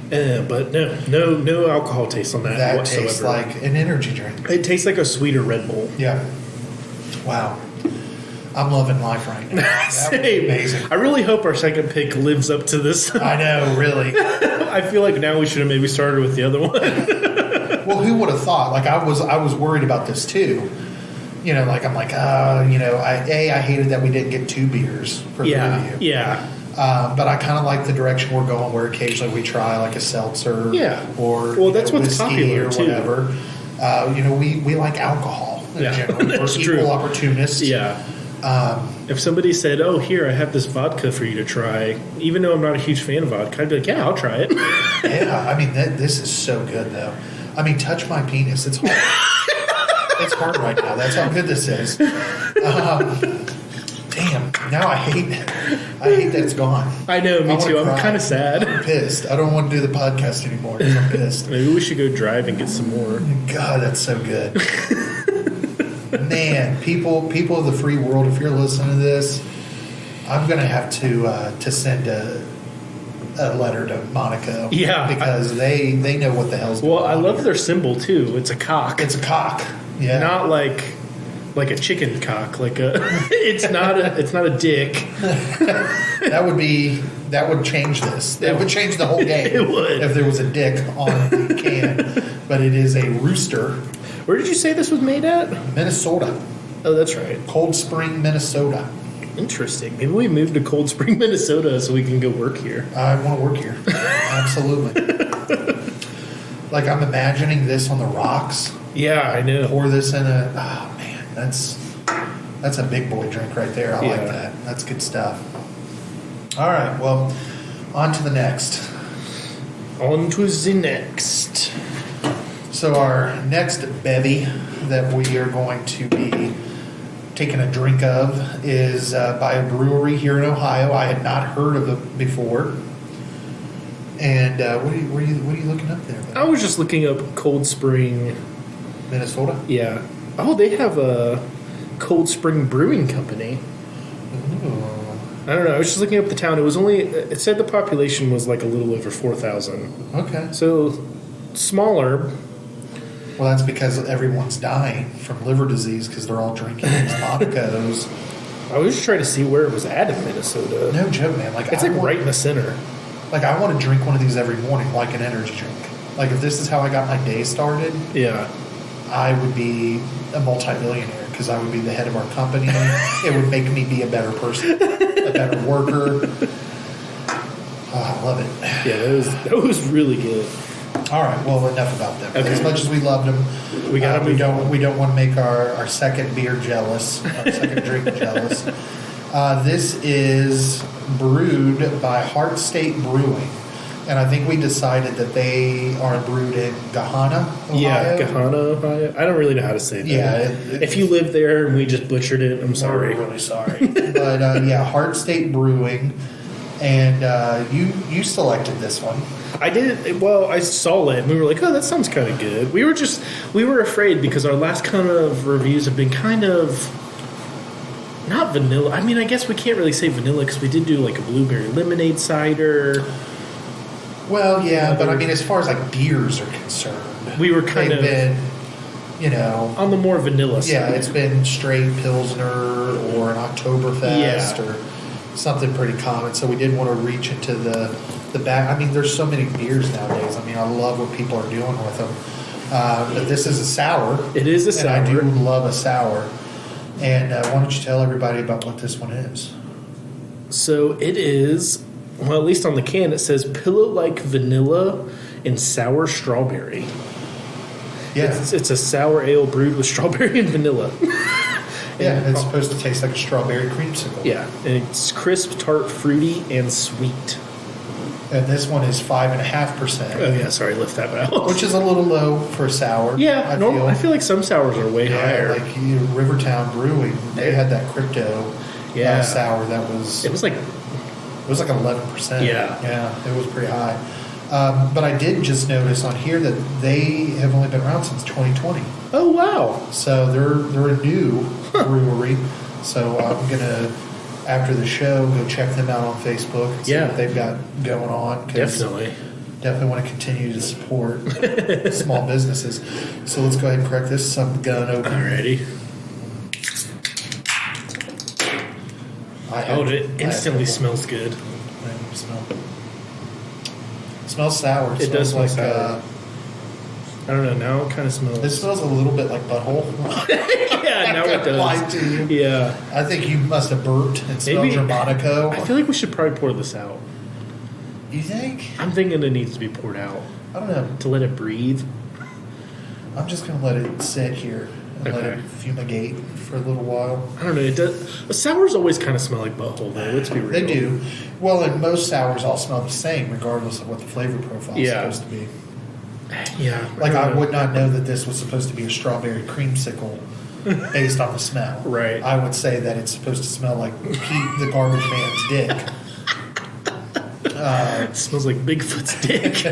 But no alcohol taste on that, That whatsoever. tastes like an energy drink. It tastes like a sweeter Red Bull. Yeah. Wow. I'm loving life right now. That was Same. amazing. I really hope our second pick lives up to this. I know, really. I feel like now we should have maybe started with the other one. Well, who would have thought? Like I was worried about this too. You know, like I'm like, I hated that we didn't get 2 beers for the review. Yeah. But I kind of like the direction we're going, where occasionally we try like a seltzer, Yeah. or Well, that's what's whiskey popular, or too. whatever. We like alcohol in Yeah, general. We're that's equal true. opportunists. Yeah. If somebody said, "Oh, here, I have this vodka for you to try," even though I'm not a huge fan of vodka, I'd be like, "Yeah, I'll try it." Yeah, I mean, this is so good, though. I mean, touch my penis. It's hard. It's hard right now. That's how good this is. Damn. Now I hate that it's gone. I know, me I wanna too. I'm cry. kind of sad. I'm pissed. I don't want to do the podcast anymore because I'm pissed. Maybe we should go drive and get some more. God, that's so good. Man, people of the free world, if you're listening to this, I'm gonna have to send a a letter to Monaco. Yeah. Because they know what the hell's going Well, on. I love here. their symbol too. It's a cock. It's a cock. Yeah. Not like a chicken cock. Like a. It's not a dick. That would change this. That would change the whole game. It would. If there was a dick on the can. But it is a rooster. Where did you say this was made at? Minnesota. Oh, that's right. Cold Spring, Minnesota. Interesting. Maybe we moved to Cold Spring, Minnesota, so we can go work here. I want to work here. Absolutely. Like I'm imagining this on the rocks. Yeah, I know. Pour this in a. Oh man, that's a big boy drink right there. I like Yeah. that. That's good stuff. All right. Well, on to the next. On to the next. So our next bevy that we are going to be taking a drink of is by a brewery here in Ohio. I had not heard of it before. And what are you looking up there? I was just looking up Cold Spring. Minnesota. Yeah. Oh, they have a Cold Spring Brewing Company. Ooh. I don't know. I was just looking up the town. It said the population was like a little over 4,000. Okay. So smaller. Well, that's because everyone's dying from liver disease because they're all drinking these Monacos. I was just trying to see where it was at in Minnesota. No joke, man. Like It's I like want, right in the center. Like I want to drink one of these every morning, like an energy drink. Like if this is how I got my day started, Yeah. I would be a multimillionaire because I would be the head of our company. It would make me be a better person, a better worker. Oh, I love it. Yeah, that was really good. All right, well, enough about them. Okay. As much as we loved them, We gotta move on. we don't want to make our second beer jealous, our second drink jealous. This is brewed by Heart State Brewing, and I think we decided that they are brewed in Gahanna, Ohio. Yeah, Gahanna, Ohio. I don't really know how to say that. Yeah, if you live there and we just butchered it, I'm sorry. We're really sorry. But yeah, Heart State Brewing, and you selected this one. I did. Well, I saw it and we were like, "Oh, that sounds kind of good." We were afraid because our last kind of reviews have been kind of not vanilla. I mean, I guess we can't really say vanilla because we did do like a blueberry lemonade cider. Well, yeah, but I mean, as far as like beers are concerned, We were kind they've of been, you know, on the more vanilla side. yeah, it's been straight Pilsner or an Oktoberfest Yeah. or something pretty common. So we did want to reach into the back. I mean, there's so many beers nowadays. I mean, I love what people are doing with them. But this is a sour. It is a And sour. I do love a sour. And why don't you tell everybody about what this one is? So it is, well, at least on the can, it says pillow-like vanilla and sour strawberry. Yeah, It's a sour ale brewed with strawberry and vanilla. yeah, it's supposed to taste like a strawberry creamsicle. Yeah, and it's crisp, tart, fruity, and sweet. And this one is 5.5%. Oh yeah, sorry, lift that out. Which is a little low for a sour. Yeah, I feel like some sours are way yeah, higher. like Rivertown Brewing, they had that crypto Yeah. sour that was It was like, 11%. Yeah. yeah, it was pretty high. But I did just notice on here that they have only been around since 2020, oh wow, so they're a new brewery. So I'm gonna, after the show, go check them out on Facebook and see Yeah. what they've got going on. 'cause definitely. want to continue to support small businesses. So let's go ahead and crack this some gun open. Alrighty. It instantly smells good. Smells sour. It does smell like sour. I don't know. Now it kind of smells. this smells a little bit like butthole. Yeah, now it Lie does. to you. Yeah, I think you must have burped and smelled Maybe- your Monaco. I feel like we should probably pour this out. You think? I'm thinking it needs to be poured out I don't know. to let it breathe. I'm just gonna let it sit here and let Okay. it fumigate for a little while. I don't know. It does. Sours always kind of smell like butthole, though. Let's be real. They do. Well, and most sours all smell the same, regardless of what the flavor profile is Yeah. supposed to be. Yeah. Like I don't know. would not know that this was supposed to be a strawberry creamsicle based on the smell. Right. I would say that it's supposed to smell like Pete the Garbage Man's dick. It smells like Bigfoot's dick.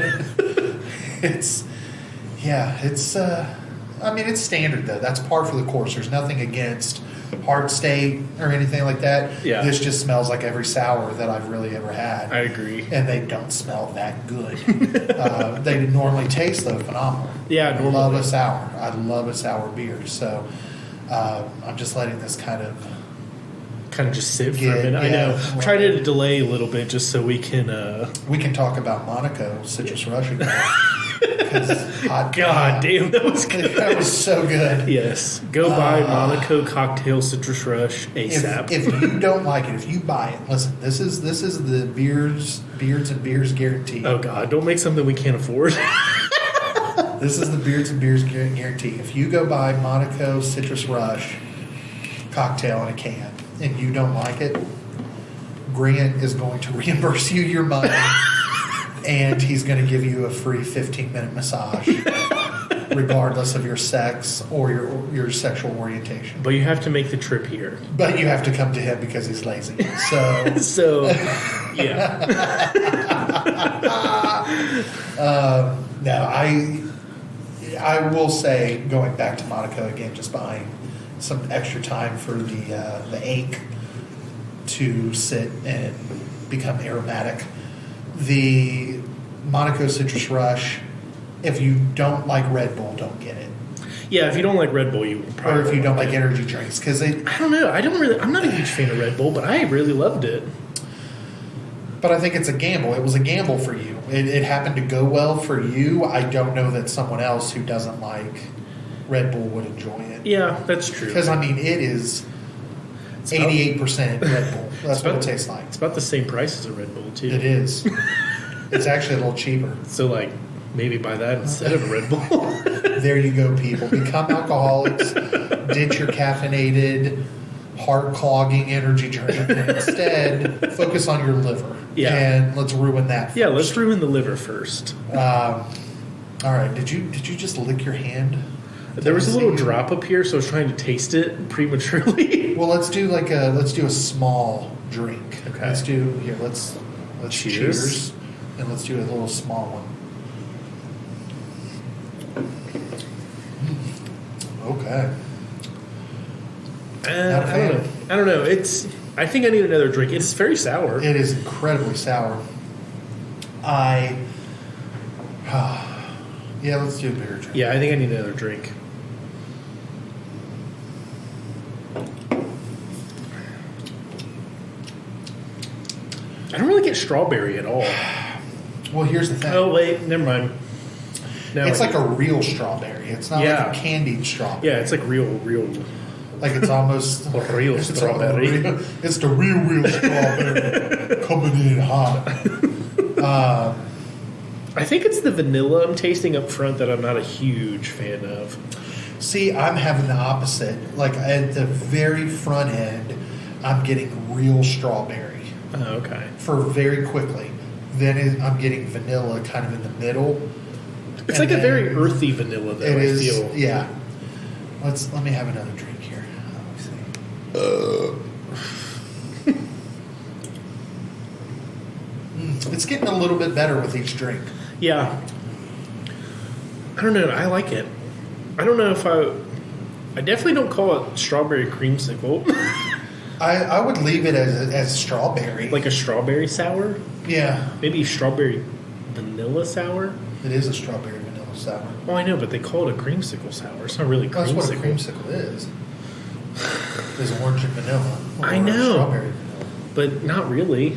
It's I mean, it's standard though. That's par for the course. There's nothing against heart state or anything like that. Yeah. This just smells like every sour that I've really ever had. I agree. And they don't smell that good. They normally taste, though, phenomenal. Yeah, I normally. love a sour. I love a sour beer. So I'm just letting this kind of... just sit for Yeah, a minute. I yeah. know. I'm trying to delay a little bit just so we can. We can talk about Monaco Citrus Rush again. 'Cause hot God damn, that was good. That was so good. Yes, go buy Monaco Cocktail Citrus Rush ASAP. If you don't like it, if you buy it, listen. This is the beards and beers guarantee. Oh God, don't make something we can't afford. This is the beards and beers guarantee. If you go buy Monaco Citrus Rush cocktail in a can and you don't like it, Grant is going to reimburse you your money. And he's going to give you a free 15-minute massage, regardless of your sex or your sexual orientation. But you have to make the trip here. But you have to come to him because he's lazy. So, So, yeah. no, I will say, going back to Monaco again, just buying some extra time for the ache to sit and become aromatic. The Monaco Citrus Rush, if you don't like Red Bull, don't get it. Yeah, if you don't like Red Bull, you probably Or if you don't won't like get it. energy drinks, because I don't know. I'm not a huge fan of Red Bull, but I really loved it. But I think it's a gamble. It was a gamble for you. It happened to go well for you. I don't know that someone else who doesn't like Red Bull would enjoy it. Yeah, that's true. Because, I mean, it is 88% Red Bull. That's what it tastes like. It's about the same price as a Red Bull, too. It is. It's actually a little cheaper. So, like, maybe buy that instead of a Red Bull. There you go, people. Become alcoholics. Ditch your caffeinated, heart-clogging energy drink. And instead, focus on your liver. Yeah. And let's ruin that first. Yeah, let's ruin the liver first. All right. Did you just lick your hand? There was a little drop up here, so I was trying to taste it prematurely. Well, let's do a small drink. Okay. Let's cheers, and let's do a little small one. Okay. Not a fan. I don't know. I think I need another drink. It's very sour. It is incredibly sour. Yeah, let's do a bigger drink. Yeah, I think I need another drink. I don't really get strawberry at all. Well, here's the thing. Oh wait, never mind. No, It's like a real strawberry. It's not Yeah. like a candied strawberry. yeah, it's like real. Like it's almost Real it's strawberry. It's the real strawberry coming in hot. I think it's the vanilla I'm tasting up front that I'm not a huge fan of. See, I'm having the opposite. Like at the very front end, I'm getting real strawberry Oh, okay. for very quickly. Then I'm getting vanilla kind of in the middle. It's And like a then very earthy vanilla, though. It I is, feel. yeah. Let me have another drink here. Let me see. It's getting a little bit better with each drink. Yeah. I don't know. I like it. I don't know if I definitely don't call it strawberry creamsicle. I would leave it as strawberry. Like a strawberry sour. Yeah, Maybe strawberry vanilla sour. it is a strawberry vanilla sour. Oh, I know, but they call it a creamsicle sour. It's not really That's what a creamsicle. creamsicle is. There's orange and vanilla. I or know. Strawberry vanilla. But not really.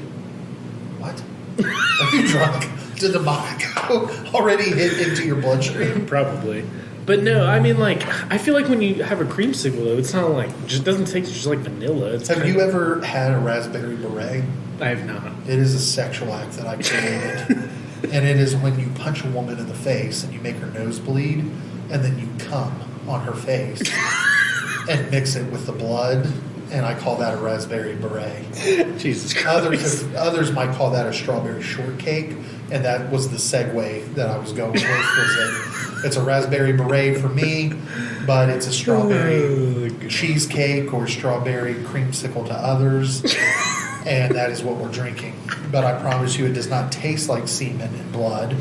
What? Are you drunk? Did the Monaco already hit into your bloodstream? Probably. But no, I mean, like, I feel like when you have a creamsicle, though, it's not like, it just doesn't taste just like vanilla. It's Have you ever had a raspberry beret? I have not. It is a sexual act that I created. And it is when you punch a woman in the face and you make her nose bleed, and then you cum on her face and mix it with the blood. And I call that a raspberry beret. Jesus Christ. Others might call that a strawberry shortcake, and that was the segue that I was going with. It's a raspberry beret for me, but it's a strawberry cheesecake or strawberry creamsicle to others, and that is what we're drinking. But I promise you, it does not taste like semen and blood.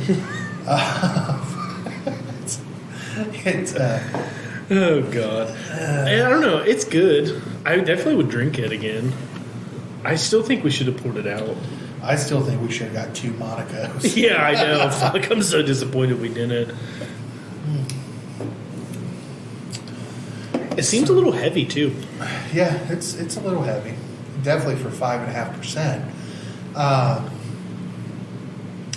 Oh, God. And I don't know. It's good. I definitely would drink it again. I still think we should have poured it out. I still think we should have got 2 Monacos. Yeah, I know. Fuck, I'm so disappointed we didn't. It seems a little heavy too. Yeah, it's a little heavy. Definitely for 5.5%.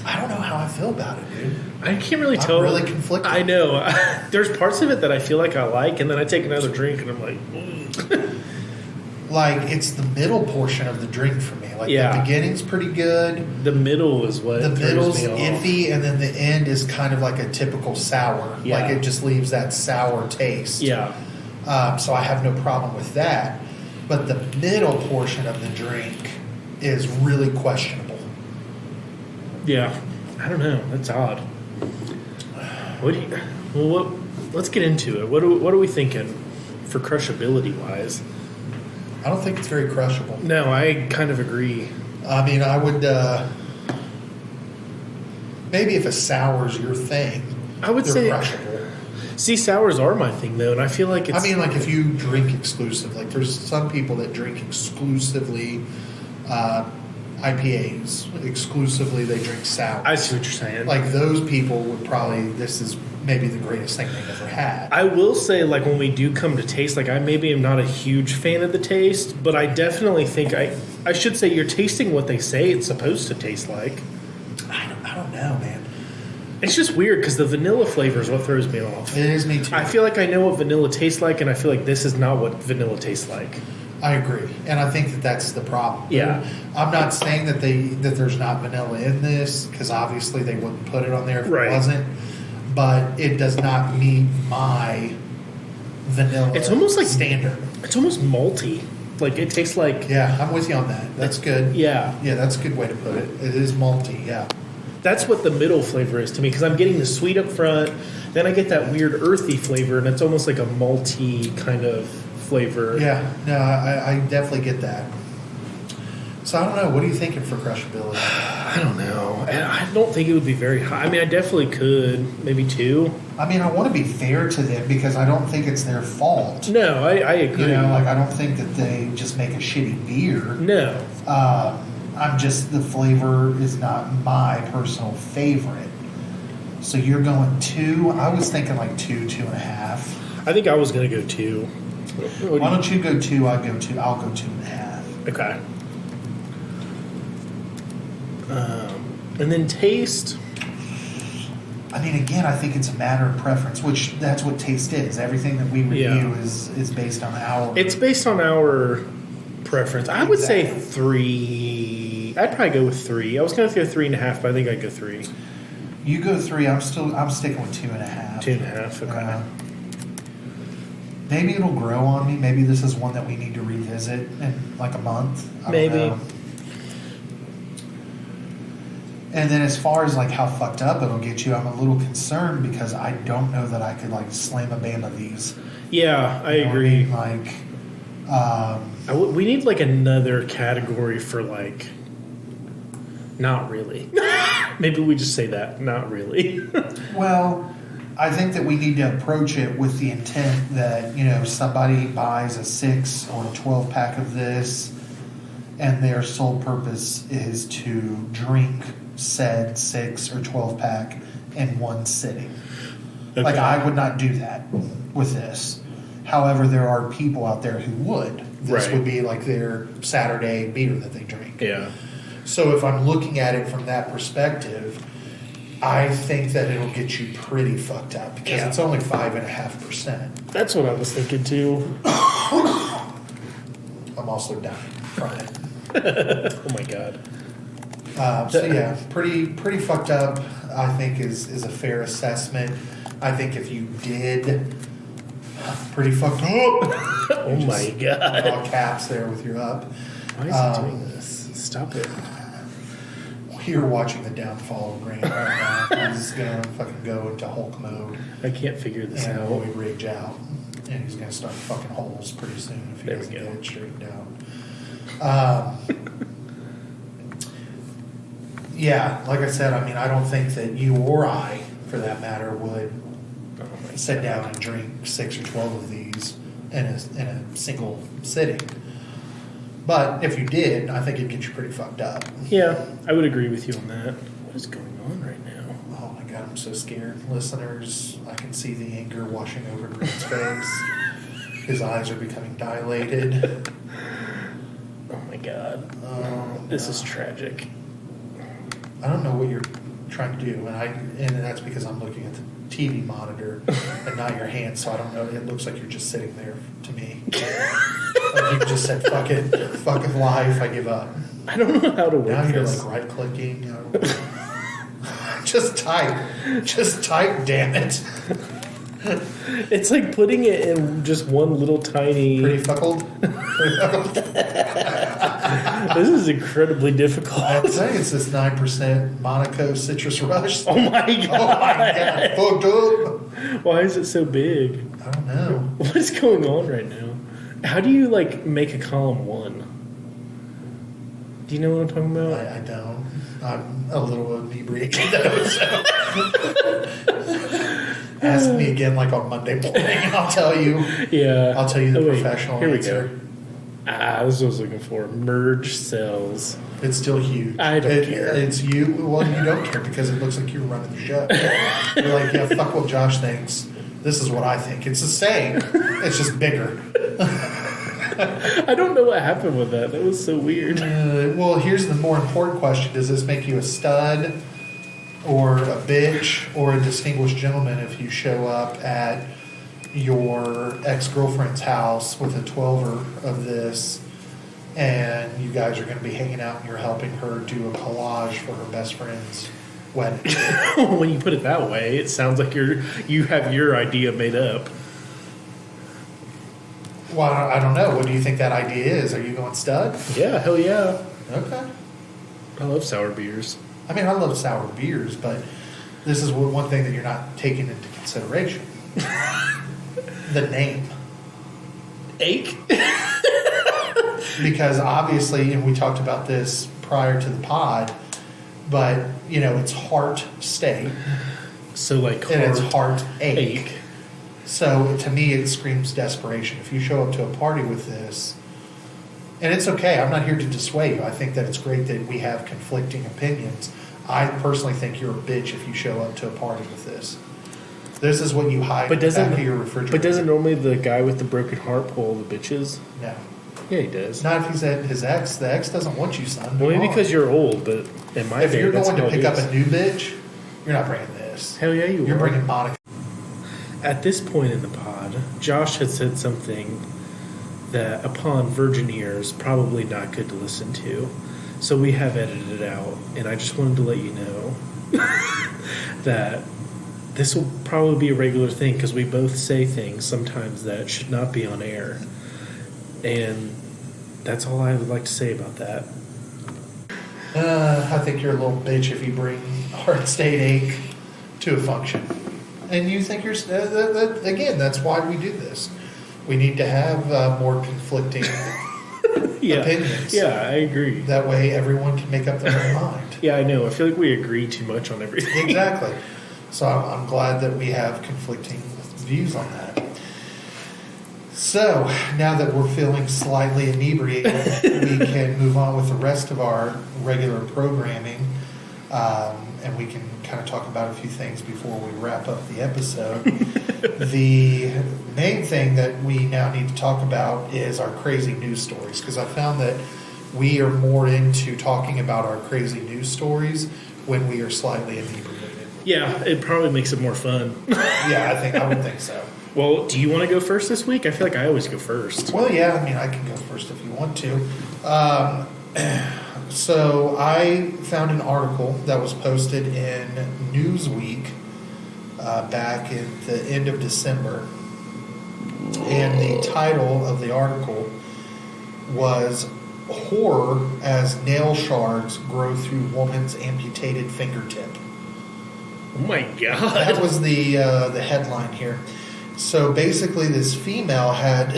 I don't know how I feel about it, dude. I can't really tell. I'm really conflicted. I know. There's parts of it that I feel like I like, and then I take another drink and I'm like, Like, it's the middle portion of the drink for me. Like, Yeah. the beginning's pretty good. the middle is what The throws middle's me off. iffy, and then the end is kind of like a typical sour. Yeah. Like, it just leaves that sour taste. Yeah. So I have no problem with that. But the middle portion of the drink is really questionable. Yeah. I don't know. That's odd. What do you, well, what, let's get into it. What are we thinking for crushability wise? I don't think it's very crushable. No, I kind of agree. I mean, I would maybe if a sour's your thing, I would they're say. crushable. See, sours are my thing though, and I feel like it's. I mean, like if you drink exclusive, like there's some people that drink exclusively IPAs. Exclusively, they drink sour. I see what you're saying. Like those people would probably. This is maybe the greatest thing they've ever had. I will say, like, when we do come to taste, like, I maybe am not a huge fan of the taste, but I definitely think I should say you're tasting what they say it's supposed to taste like. I don't know, man. It's just weird because the vanilla flavor is what throws me off. It is me too. I feel like I know what vanilla tastes like, and I feel like this is not what vanilla tastes like. I agree, and I think that that's the problem. Yeah. I'm not saying that there's not vanilla in this because obviously they wouldn't put it on there if Right. it wasn't. But it does not meet my vanilla. It's almost like standard. It's almost malty. Like, it tastes like. Yeah, I'm with you on that. That's good. Yeah. Yeah, that's a good way to put it. It is malty. Yeah. That's what the middle flavor is to me because I'm getting the sweet up front, then I get that weird earthy flavor, and it's almost like a malty kind of flavor. Yeah. No, I definitely get that. So I don't know. What are you thinking for crushability? I don't know. And I don't think it would be very high. I mean, I definitely could. Maybe 2. I mean, I want to be fair to them because I don't think it's their fault. No, I agree. You know, like I don't think that they just make a shitty beer. No. I'm just the flavor is not my personal favorite. So you're going 2. I was thinking like 2.5. I think I was going to go 2. Why don't you go 2? I'll go 2. I'll go 2.5. Okay. And then taste. I mean, again, I think it's a matter of preference, which that's what taste is. Everything that we review Yeah. is based on our. It's based on our preference. I would say Exactly. 3. I'd probably go with 3. I was going to go 3.5, but I think I'd go 3. You go 3. I'm sticking with 2.5. 2.5. Okay. Maybe it'll grow on me. Maybe this is one that we need to revisit in like a month. I don't Maybe. know. And then as far as like how fucked up it'll get you, I'm a little concerned because I don't know that I could like slam a band of these. Yeah, I You know what agree. mean? Like, We need like another category for like. Not really. Maybe we just say that. Not really. well, I think that we need to approach it with the intent that, you know, somebody buys a 6 or a 12 pack of this and their sole purpose is to drink said 6 or 12 pack in one sitting. Like, I would not do that with this. However, there are people out there who would. This Right. would be like their Saturday beer that they drink. Yeah. So if I'm looking at it from that perspective, I think that it'll get you pretty fucked up because Yeah. it's only 5.5%. That's what I was thinking too. I'm also dying, crying. Oh my god. So yeah, pretty fucked up. I think is a fair assessment. I think if you did pretty fucked up, Oh my god. all caps there with your up. Why is he doing this? Stop it. You're watching the downfall of Grant right now. He's gonna fucking go into Hulk mode I can't figure this and out. Roy Ridge out, and he's gonna start fucking holes pretty soon if he There we doesn't go. get it straightened out. Yeah, like I said, I mean, I don't think that you or I, for that matter, would Oh my sit down and drink 6 or 12 of these in a single sitting. But if you did, I think it'd get you pretty fucked up. Yeah, I would agree with you on that. What is going on right now? Oh my god, I'm so scared. Listeners, I can see the anger washing over Grant's face. His eyes are becoming dilated. Oh my god. This is tragic. I don't know what you're trying to do, and that's because I'm looking at the TV monitor and not your hand, so I don't know. It looks like you're just sitting there to me. Like you just said, fuck it, life, I give up. I don't know how to work Now you're this. like right-clicking. Just type, damn it. It's like putting it in just one little tiny... Pretty fuckled? This is incredibly difficult. I'm saying it's this 9% Monaco Citrus Rush. Oh my god. Oh my god, fucked up. Why is it so big? I don't know. What is going on right now? How do you like make a column 1? Do you know what I'm talking about? I don't. I'm a little inebriated though, so. Ask me again like on Monday morning and I'll tell you. Yeah. I'll tell you the Oh, wait. professional Here answer. we go. This is what I was looking for. Merge cells. It's still huge. I don't care. It's you. Well, you don't care because it looks like you're running the show. You're like, yeah, fuck what Josh thinks. This is what I think. It's the same. It's just bigger. I don't know what happened with that. That was so weird. Well, here's the more important question. Does this make you a stud or a bitch or a distinguished gentleman if you show up at your ex-girlfriend's house with a 12er of this and you guys are going to be hanging out and you're helping her do a collage for her best friend's wedding? When you put it that way, it sounds like you have your idea made up. Well, I don't know. What do you think that idea is? Are you going stud? Yeah, hell yeah. Okay. I love sour beers. I mean, I love sour beers, but this is one thing that you're not taking into consideration. The name. Ache? Because obviously, and we talked about this prior to the pod, but, you know, it's heart state So like and it's heart heart ache. So to me, it screams desperation. If you show up to a party with this, and it's okay, I'm not here to dissuade you. I think that it's great that we have conflicting opinions. I personally think you're a bitch if you show up to a party with this. This is what you hide in the back of your refrigerator. But doesn't normally the guy with the broken heart pull the bitches? No. Yeah, he does. Not if he's at his ex. The ex doesn't want you, son. Well, maybe Come on. because you're old, but in my if day, you're that's going to how it pick up is. a new bitch, you're not bringing this. Hell yeah, you You're are. bringing Monica. At this point in the pod, Josh had said something that, upon virgin ears, probably not good to listen to. So we have edited it out, and I just wanted to let you know that this will probably be a regular thing because we both say things sometimes that should not be on air. And that's all I would like to say about that. I think you're a little bitch if you bring heart state ache to a function. And you think you're... again, that's why we do this. We need to have more conflicting opinions. Yeah, I agree. That way everyone can make up their own mind. Yeah, I know. I feel like we agree too much on everything. Exactly. So I'm glad that we have conflicting views on that. So now that we're feeling slightly inebriated, we can move on with the rest of our regular programming, and we can kind of talk about a few things before we wrap up the episode. The main thing that we now need to talk about is our crazy news stories, because I found that we are more into talking about our crazy news stories when we are slightly inebriated. Yeah, it probably makes it more fun. Yeah, I would think so. Well, do you want to go first this week? I feel like I always go first. Well, yeah, I mean, I can go first if you want to. So I found an article that was posted in Newsweek back in the end of December. And the title of the article was "Horror as Nail Shards Grow Through Woman's Amputated Fingertip." Oh my god. That was the headline here. So basically, this female had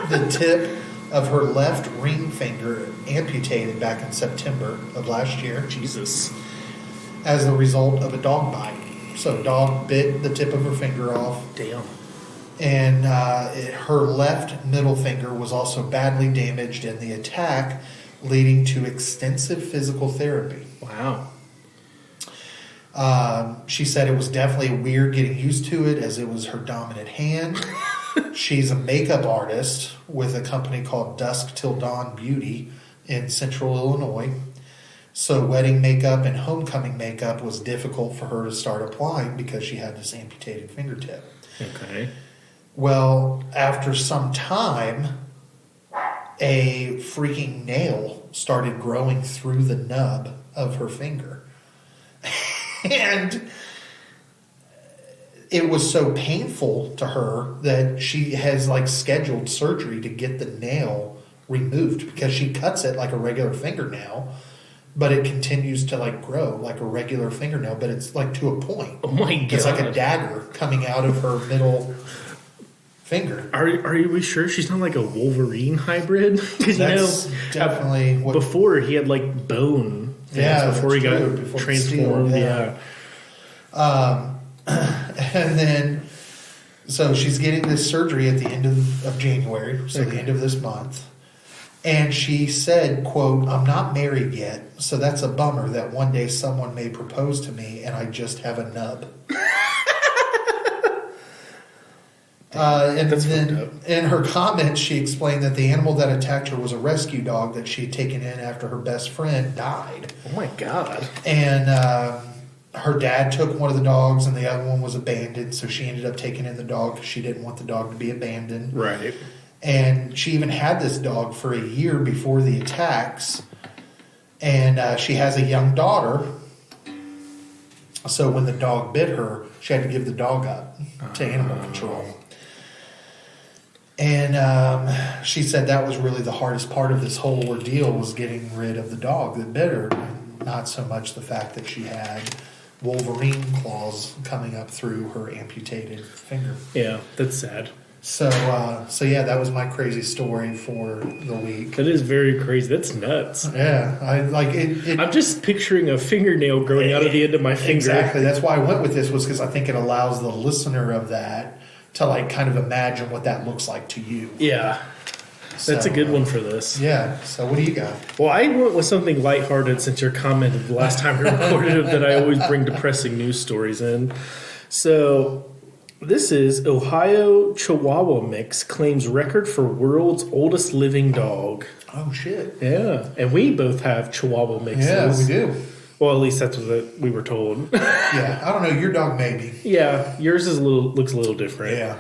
the tip of her left ring finger amputated back in September of last year Jesus. as a result of a dog bite. So a dog bit the tip of her finger off, Damn. And her left middle finger was also badly damaged in the attack, leading to extensive physical therapy. Wow. She said it was definitely weird getting used to it as it was her dominant hand. She's a makeup artist with a company called Dusk Till Dawn Beauty in Central Illinois. So wedding makeup and homecoming makeup was difficult for her to start applying because she had this amputated fingertip. Okay. Well, after some time, a freaking nail started growing through the nub of her finger. And it was so painful to her that she has like scheduled surgery to get the nail removed because she cuts it like a regular fingernail, but it continues to like grow like a regular fingernail, but it's like to a point. Oh my God. It's like a dagger coming out of her middle finger. Are you sure she's not like a Wolverine hybrid? Because That's definitely what. before he had like bone things Yeah, before he that's got true, before the transformed. steel, Yeah. And then, so she's getting this surgery at the end of January, so the end of this month. And she said, quote, "I'm not married yet, so that's a bummer that one day someone may propose to me and I just have a nub." And That's then fucked up. in her comments, she explained that the animal that attacked her was a rescue dog that she had taken in after her best friend died. Oh my God. And her dad took one of the dogs and the other one was abandoned, so she ended up taking in the dog because she didn't want the dog to be abandoned. Right. And she even had this dog for a year before the attacks. And she has a young daughter. So when the dog bit her, she had to give the dog up to animal control. And she said that was really the hardest part of this whole ordeal was getting rid of the dog that bit her. Not so much the fact that she had Wolverine claws coming up through her amputated finger. Yeah, that's sad. So yeah, that was my crazy story for the week. That is very crazy. That's nuts. Yeah, I like it. I'm just picturing a fingernail growing out of the end of my finger. Exactly. That's why I went with this was because I think it allows the listener of that to like kind of imagine what that looks like to you. Yeah. That's a good one for this. Yeah. So what do you got? Well, I went with something lighthearted since your comment of the last time we recorded that I always bring depressing news stories in. So this is Ohio Chihuahua mix claims record for world's oldest living dog. Oh shit. Yeah. And we both have Chihuahua mixes. Yeah, we do. Well, at least that's what we were told. Yeah. I don't know. Your dog maybe. Yeah. Yours is looks a little different. Yeah.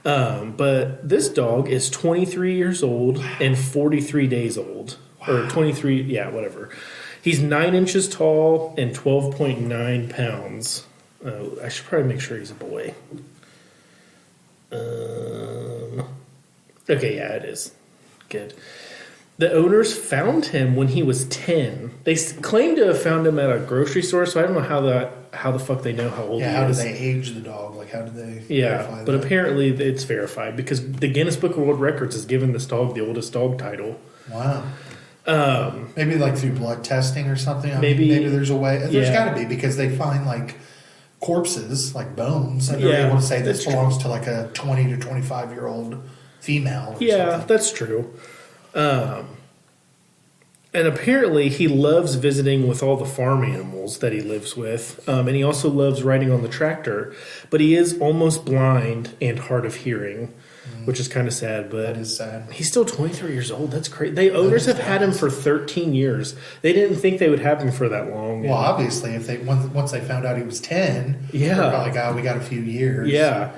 But this dog is 23 years old and 43 days old. Or 23, yeah, whatever. He's 9 inches tall and 12.9 pounds. I should probably make sure he's a boy. Okay, yeah, it is. Good. The owners found him when he was 10. They claim to have found him at a grocery store, so I don't know how the fuck they know how old he Yeah. How is. do they age the dog? Like how do they? Yeah, verify but that? apparently it's verified because the Guinness Book of World Records has given this dog the oldest dog title. Wow. Maybe like through blood testing or something. Maybe- maybe there's a way. There's yeah. got to be because they find like corpses, like bones, and Yeah, they're able to say that's this belongs to like a 20 to 25-year-old female. Or Yeah, something. that's true. And apparently he loves visiting with all the farm animals that he lives with. And he also loves riding on the tractor. But he is almost blind and hard of hearing, which is kind of sad. But That is sad. he's still 23 years old. That's crazy. The owners have had him for 13 years. They didn't think they would have him for that long. Well, obviously, if they once they found out he was 10, Yeah. they're probably like, oh, we got a few years. Yeah.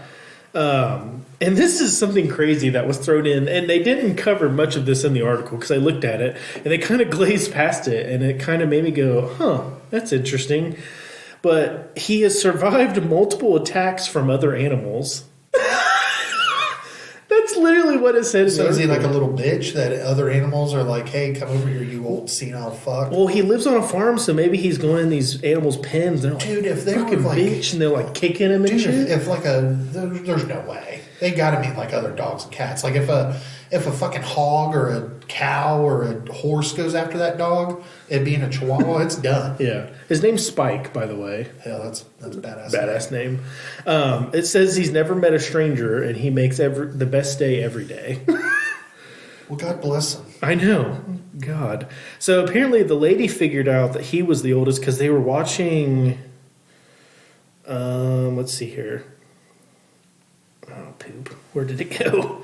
And this is something crazy that was thrown in, and they didn't cover much of this in the article because I looked at it and they kind of glazed past it, and it kind of made me go, huh, that's interesting. But he has survived multiple attacks from other animals. That's literally what it said. So is he like a little bitch that other animals are like, hey, come over here, you old senile fuck? Well, he lives on a farm, so maybe he's going in these animals' pens. They're like, Dude, if they fucking were like, bitch, and they're like kicking him and dude, shit. if like there's no way. they got to mean like other dogs and cats. Like if a fucking hog or a cow or a horse goes after that dog, it being a Chihuahua, it's done. Yeah. His name's Spike, by the way. Hell, that's a badass. Badass name. It says he's never met a stranger and he makes the best day every day. Well, God bless him. I know. God. So apparently the lady figured out that he was the oldest because they were watching. Let's see here. Oh, poop. Where did it go?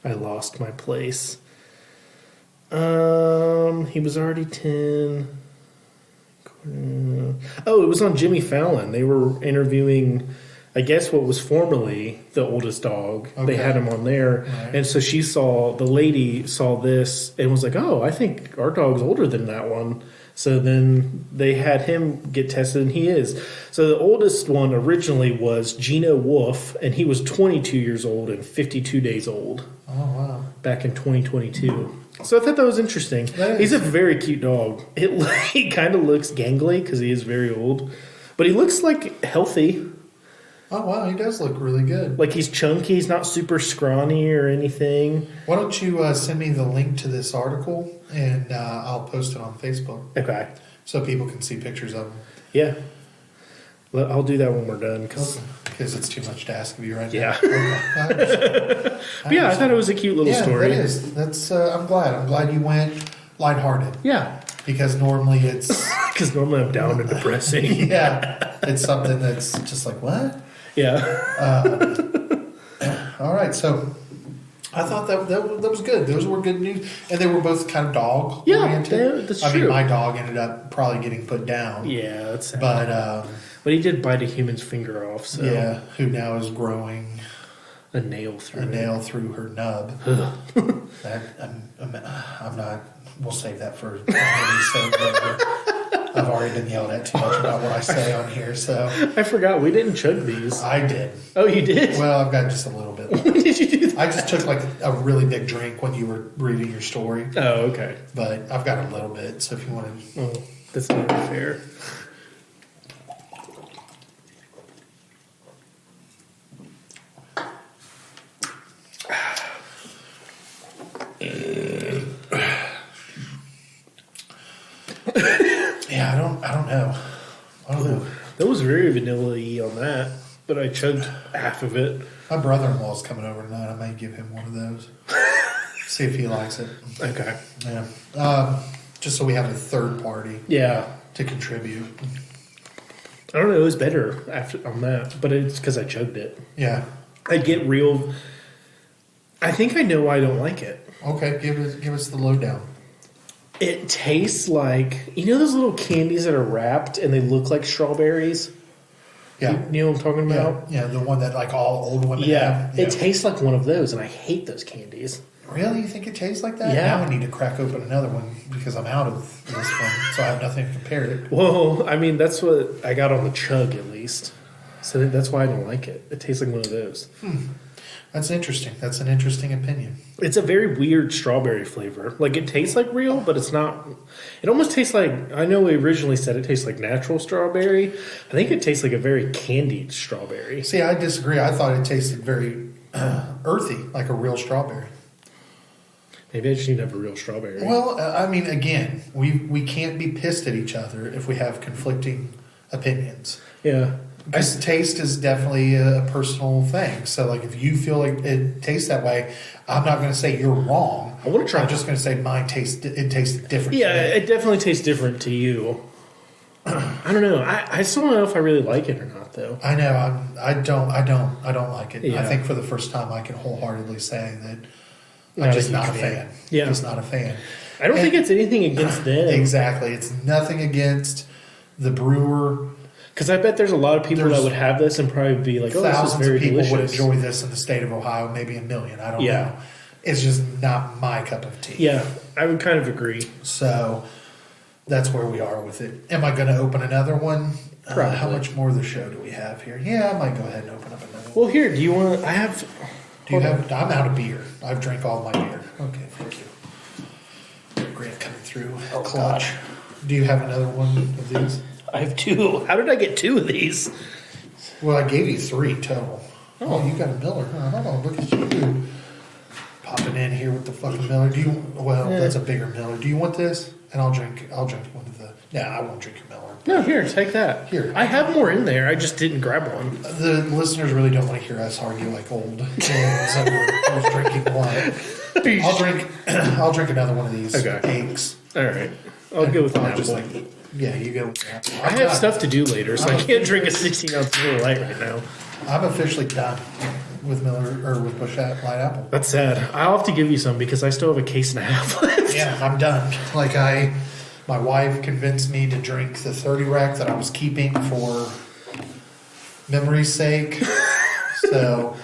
I lost my place. He was already 10. Oh, it was on Jimmy Fallon. They were interviewing, I guess, what was formerly the oldest dog. Okay. They had him on there. Right. And so the lady saw this and was like, oh, I think our dog's older than that one. So then they had him get tested, and he is. So the oldest one originally was Gino Wolf, and he was 22 years old and 52 days old. Oh, wow. Back in 2022. So I thought that was interesting. He's a very cute dog. He kind of looks gangly because he is very old, but he looks like healthy. Oh, wow. He does look really good. Like he's chunky. He's not super scrawny or anything. Why don't you send me the link to this article, and I'll post it on Facebook Okay. so people can see pictures of him. Yeah. I'll do that when we're done. Because it's too much to ask of you right Yeah. now. Okay. But yeah, I thought it was a cute little story. That is. That's. I'm glad. I'm glad you went lighthearted. Yeah. Because normally it's Because normally I'm down and depressing. yeah, it's something that's just like what. Yeah. All right, so I thought that was good. Those were good news, and they were both kind of dog oriented. that's I true. mean, my dog ended up probably getting put down. Yeah, that's sad. But he did bite a human's finger off, so yeah, who now is growing a nail through a it. nail through her nub. That I'm not. We'll save that for an episode later. I've already been yelled at too much about what I say on here, so I forgot we didn't chug these. I did. Oh, you did? Well, I've got just a little bit. When did you do that? I just took like a really big drink when you were reading your story, Oh, okay. but I've got a little bit. So if you want to, Oh, that's not fair. yeah, I don't know. That was very vanilla-y on that, but I chugged half of it. My brother-in-law's coming over tonight. I may give him one of those. See if he likes it. Okay. Yeah. Just so we have a third party Yeah. to contribute. I don't know. It was better after on that, but it's because I chugged it. Yeah. I get real. I think I know why I don't like it. Okay. Give us the lowdown. It tastes like those little candies that are wrapped and they look like strawberries. Yeah. You know what I'm talking about? Yeah. The one that like all old women Yeah. have. It tastes like one of those, and I hate those candies. Really? You think it tastes like that? Yeah. Now I need to crack open another one because I'm out of this one, so I have nothing to compare it. Well, I mean, that's what I got on the chug at least. So that's why I don't like it. It tastes like one of those. That's interesting. That's an interesting opinion. It's a very weird strawberry flavor. Like, it tastes like real, but it's not. It almost tastes like, I know we originally said it tastes like natural strawberry. I think it tastes like a very candied strawberry. See, I disagree. I thought it tasted very earthy, like a real strawberry. Maybe I just need to have a real strawberry. Well, I mean, again, we can't be pissed at each other if we have conflicting opinions. Yeah. Because taste is definitely a personal thing. So, like, if you feel like it tastes that way, I'm not going to say you're wrong. I want to try. I'm just going to say mine tasted different. Yeah, to me. it definitely tastes different to you. I don't know. I still don't know if I really like it or not, though. I know. I don't like it. Yeah. I think for the first time, I can wholeheartedly say that Not I'm a just huge not a fan. fan. Yeah. Just not a fan. I don't think it's anything against them. Exactly. It's nothing against the brewer. Because I bet there's a lot of people that There's would have this and probably be like, oh, this is Thousands very of people delicious. would enjoy this in the state of Ohio, maybe a million. I don't Yeah. know. It's just not my cup of tea. Yeah, I would kind of agree. So that's where we are with it. Am I going to open another one? Probably. How much more of the show do we have here? Yeah, I might go ahead and open up another one. Well, here, do you want? I have. Do you have? I'm out of beer. I've drank all my beer. Okay, thank you. Grant coming through. Oh, Clutch. Do you have another one of these? I have two. How did I get two of these? Well, I gave you 3 total. Oh, you got a Miller. Oh, look at you. Popping in here with the fucking Miller. That's a bigger Miller. Do you want this? And I'll drink one of the... Nah, I won't drink your Miller. No, here, take that. Here. I have more in there. I just didn't grab one. The listeners really don't want to hear us argue like old men. So who's drinking what? I'll drink another one of these cakes. All right. I'll go with an apple. Just yeah, you go with the apple. I have stuff to do later, so I can't drink a 16-ounce Miller Lite right now. I'm officially done with with Busch Light Apple. That's sad. I'll have to give you some because I still have a case and a half left. Yeah, I'm done. My wife convinced me to drink the 30 rack that I was keeping for memory's sake. So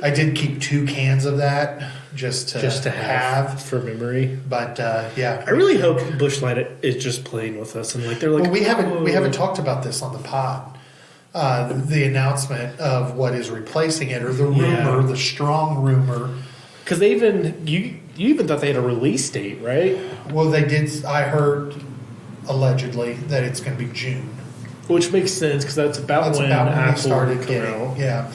I did keep 2 cans of that just to have for memory. But yeah, I really hope Busch Light is just playing with us and they're like. Well, we haven't talked about this on the pod. The announcement of what is replacing it, or the rumor, the strong rumor. Because they you even thought they had a release date, right? Well, they did. I heard allegedly that it's going to be June, which makes sense because that's about when they Apple started getting. Yeah,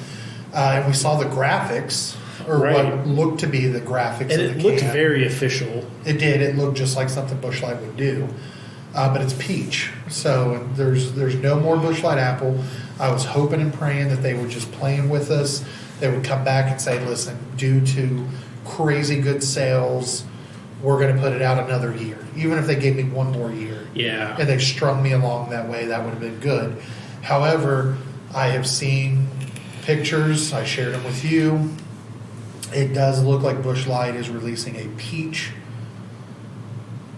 and we saw the graphics, or what looked to be the graphics, and of the it looked can. very official. It did. It looked just like something Busch Light would do, but it's peach. So there's no more Busch Light Apple. I was hoping and praying that they were just playing with us. They would come back and say, "Listen, due to crazy good sales, we're going to put it out another year." Even if they gave me 1 more year, and they strung me along that way, that would have been good. However, I have seen pictures. I shared them with you. It does look like Busch Light is releasing a peach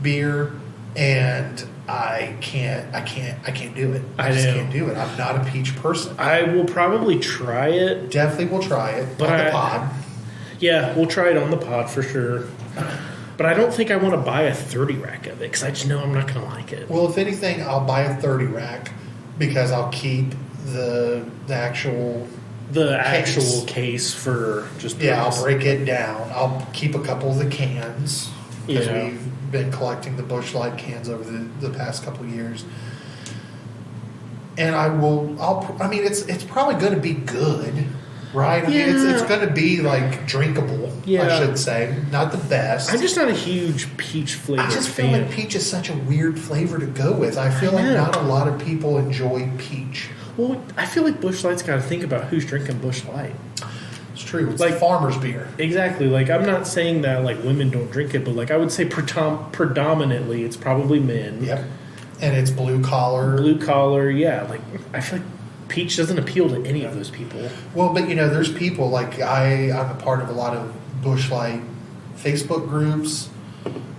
beer, and I can't do it. I just can't do it. I'm not a peach person. I will probably try it. Definitely will try it on the pod. Yeah, we'll try it on the pod for sure. But I don't think I want to buy a 30 rack of it because I just know I'm not going to like it. Well, if anything, I'll buy a 30 rack because I'll keep the actual case for just I'll break it down. I'll keep a couple of the cans because we've been collecting the Busch Light cans over the past couple of years. And it's probably going to be good. Right? I mean, it's going to be like drinkable, I should say. Not the best. I'm just not a huge peach flavor fan. I just feel like peach is such a weird flavor to go with. I feel like not a lot of people enjoy peach. Well, I feel like Busch Light's got to think about who's drinking Busch Light. It's true. It's like farmer's beer. Exactly. Like, I'm not saying that like women don't drink it, but like I would say predominantly it's probably men. Yep. And it's blue collar. Yeah. Like, I feel like peach doesn't appeal to any of those people. Well, but there's people like I'm a part of a lot of Busch Light Facebook groups.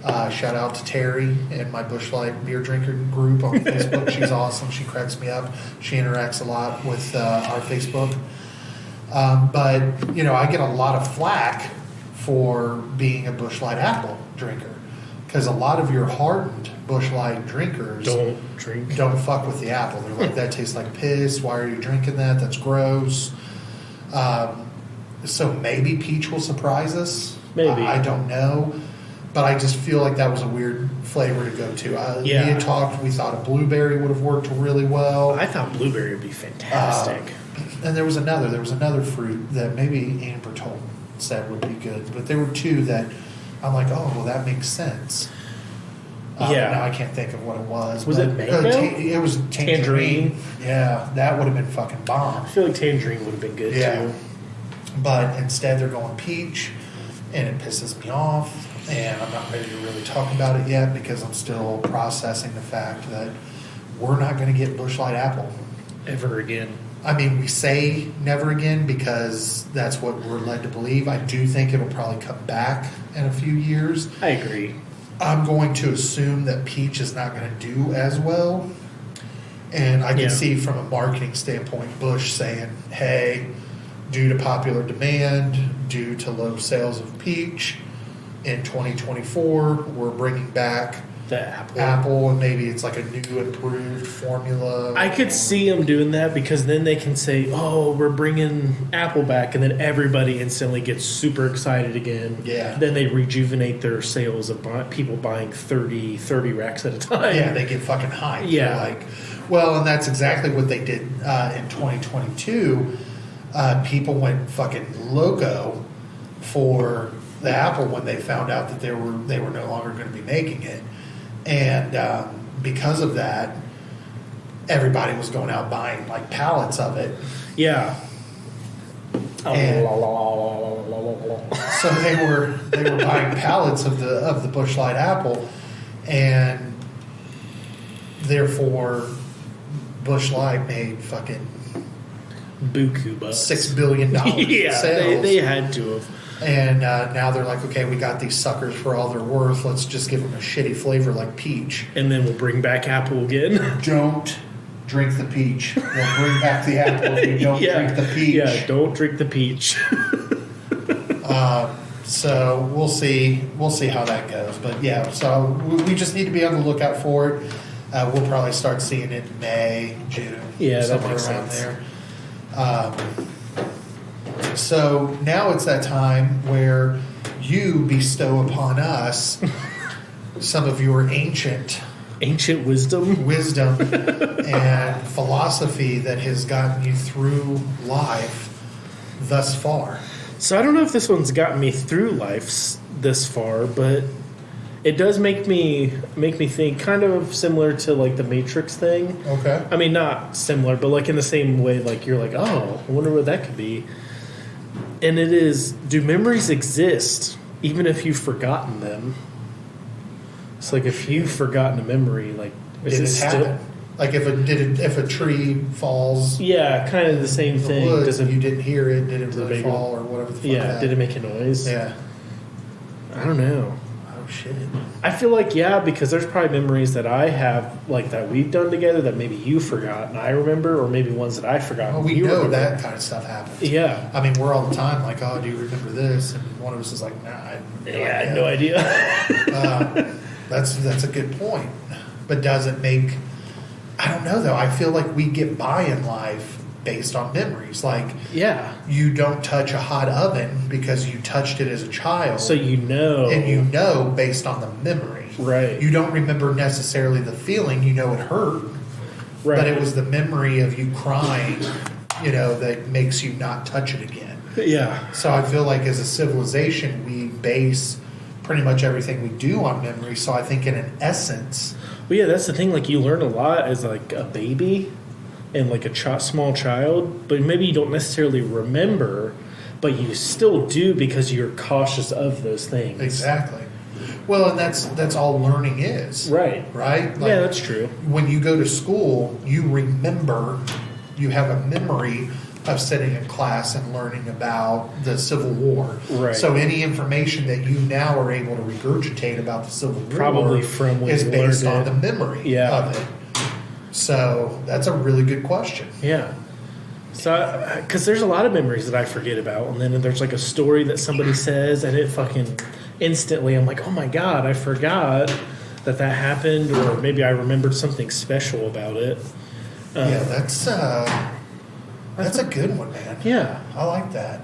Shout out to Terry and my Busch Light beer drinker group on Facebook. She's awesome. She cracks me up. She interacts a lot with our Facebook. But I get a lot of flack for being a Busch Light Apple drinker because a lot of your hardened Busch Light drinkers don't fuck with the apple. They're like, that tastes like piss. Why are you drinking that? That's gross. So maybe peach will surprise us. Maybe. I don't know. But I just feel like that was a weird flavor to go to. We had talked, we thought a blueberry would have worked really well. I thought blueberry would be fantastic. And there was another fruit that maybe Amber said would be good. But there were 2 that I'm like, oh, well, that makes sense. Now I can't think of what it was. Was it mango? It was tangerine. Yeah, that would have been fucking bomb. I feel like tangerine would have been good too. But instead they're going peach, and it pisses me off. And I'm not ready to really talk about it yet because I'm still processing the fact that we're not going to get Busch Light Apple ever again. I mean, we say never again because that's what we're led to believe. I do think it'll probably come back in a few years. I agree. I'm going to assume that peach is not going to do as well. And I can see from a marketing standpoint, Busch saying, hey, due to popular demand, due to low sales of peach, in 2024, we're bringing back the apple, and maybe it's like a new improved formula. I could see them doing that because then they can say, oh, we're bringing apple back, and then everybody instantly gets super excited again. Yeah. Then they rejuvenate their sales of people buying 30 racks at a time. Yeah, they get fucking hyped. Yeah. They're like, Well, and that's exactly what they did in 2022. People went fucking loco for the Apple when they found out that they were no longer going to be making it, and because of that, everybody was going out buying like pallets of it. Yeah. And so they were buying pallets of the Busch Light Apple, and therefore Busch Light made fucking buku bucks. $6 billion Yeah, sales. they had to have. And now they're like, okay, we got these suckers for all they're worth. Let's just give them a shitty flavor like peach. And then we'll bring back Apple again. Don't drink the peach. We'll bring back the apple if you don't drink the peach. Yeah, don't drink the peach. So we'll see. We'll see how that goes. But yeah, so we just need to be on the lookout for it. We'll probably start seeing it in May, June, Yeah, that somewhere makes around sense. there. So now it's that time where you bestow upon us some of your ancient wisdom. and philosophy that has gotten you through life thus far. So I don't know if this one's gotten me through life this far, but it does make me think, kind of similar to like the Matrix thing. Okay. I mean, not similar, but like in the same way, like you're like, oh, I wonder what that could be. And it is, do memories exist even if you've forgotten them? It's like if you've forgotten a memory, like is Did it it still? happen? Like if a tree falls Yeah, kind of the same in the thing. woods Does and it? you didn't hear it, did it Does it really make fall or whatever the fuck Yeah, that? did it make a noise? Yeah. I don't know. Oh shit. I feel like because there's probably memories that I have like that we've done together that maybe you forgot and I remember, or maybe ones that I forgot. Well, and we you know remember. that kind of stuff happens. Yeah, I mean, we're all the time like, oh, do you remember this? And one of us is like, nah, I have no idea. That's a good point. But does it make? I don't know though. I feel like we get by in life based on memories. Like Yeah, you don't touch a hot oven because you touched it as a child. so you know, and you know based on the memory. Right. You don't remember necessarily the feeling. You know it hurt, right? but it was the memory of you crying, that makes you not touch it again. Yeah, So I feel like as a civilization, we base pretty much everything we do on memory. So I think in an essence, well, yeah, that's the thing. Like you learn a lot as like a baby and like a small child, but maybe you don't necessarily remember, but you still do because you're cautious of those things. exactly. Well, and that's all learning is. Right. Right? Like, Yeah, that's true. when you go to school, you remember, you have a memory of sitting in class and learning about the Civil War. Right. So any information that you now are able to regurgitate about the Civil War Probably from when is you based learned on it. the memory Yeah. of it. So that's a really good question. Yeah. So, because there's a lot of memories that I forget about, and then there's like a story that somebody says, and it fucking instantly, I'm like, oh my god, I forgot that happened, or maybe I remembered something special about it. Yeah, that's a good one, man. Yeah. I like that.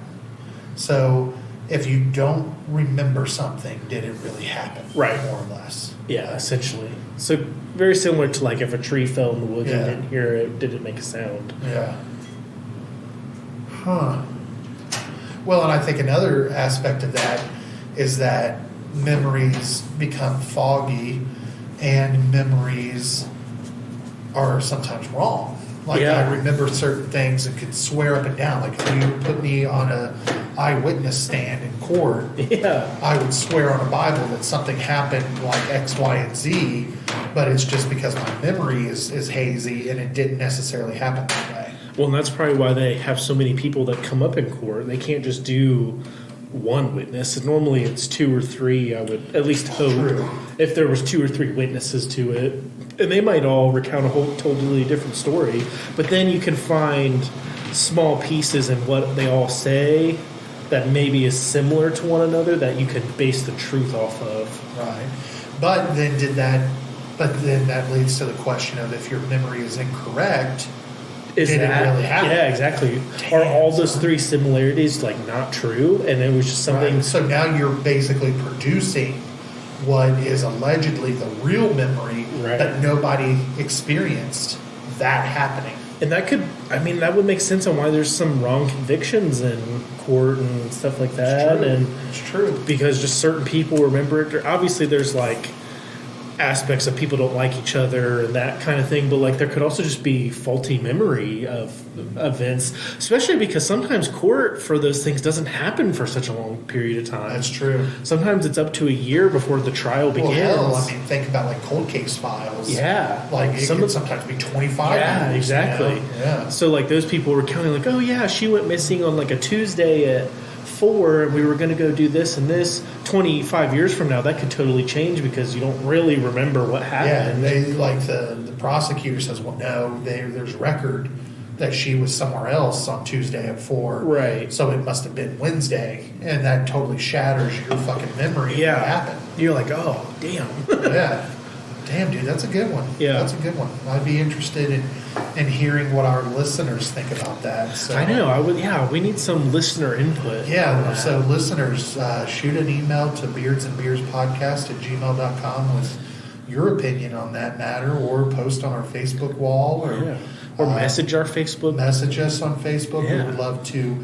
So if you don't remember something, did it really happen? Right. More or less. Yeah, essentially. So very similar to like if a tree fell in the woods Yeah. and you didn't hear it, did it make a sound? Yeah. Huh. Well, and I think another aspect of that is that memories become foggy and memories are sometimes wrong. Like Yeah. I remember certain things and could swear up and down. Like if you put me on a eyewitness stand in court, Yeah. I would swear on a Bible that something happened like X, Y, and Z, but it's just because my memory is hazy and it didn't necessarily happen that way. Well, and that's probably why they have so many people that come up in court. They can't just do one witness. And normally it's two or three, I would at least hope, True. if there was 2 or 3 witnesses to it. And they might all recount a whole totally different story. But then you can find small pieces in what they all say that maybe is similar to one another that you could base the truth off of. Right. But then that leads to the question of if your memory is incorrect, Is did that it really happen? Yeah, exactly. Damn, Are all those son. 3 similarities like not true? And it was just something. Right. So now you're basically producing what is allegedly the real memory, Right. but nobody experienced that happening. And that would make sense on why there's some wrong convictions in court and stuff like that. It's true. Because just certain people remember it. Obviously, there's like aspects of people don't like each other and that kind of thing, but like there could also just be faulty memory of events, especially because sometimes court for those things doesn't happen for such a long period of time. That's true. Sometimes it's up to a year before the trial begins. Well, hell, I mean, think about like cold case files. Yeah. Like it can sometimes be 25 Yeah, years. exactly. You know? Yeah. So like those people were counting like, oh yeah, she went missing on like a Tuesday at 4 and we were going to go do this and this. 25 years from now, that could totally change because you don't really remember what happened. Yeah, they like the prosecutor says, well, no, there's record that she was somewhere else on Tuesday at 4. Right. So it must have been Wednesday, and that totally shatters your fucking memory of what happened. You're like, oh, damn. Yeah. Damn, dude, that's a good one. Yeah. That's a good one. I'd be interested in hearing what our listeners think about that. So, I know. We need some listener input. Yeah, so listeners, shoot an email to beardsandbeerspodcast@gmail.com with your opinion on that matter, or post on our Facebook wall, or message our Facebook. Message us on Facebook. Yeah. We would love to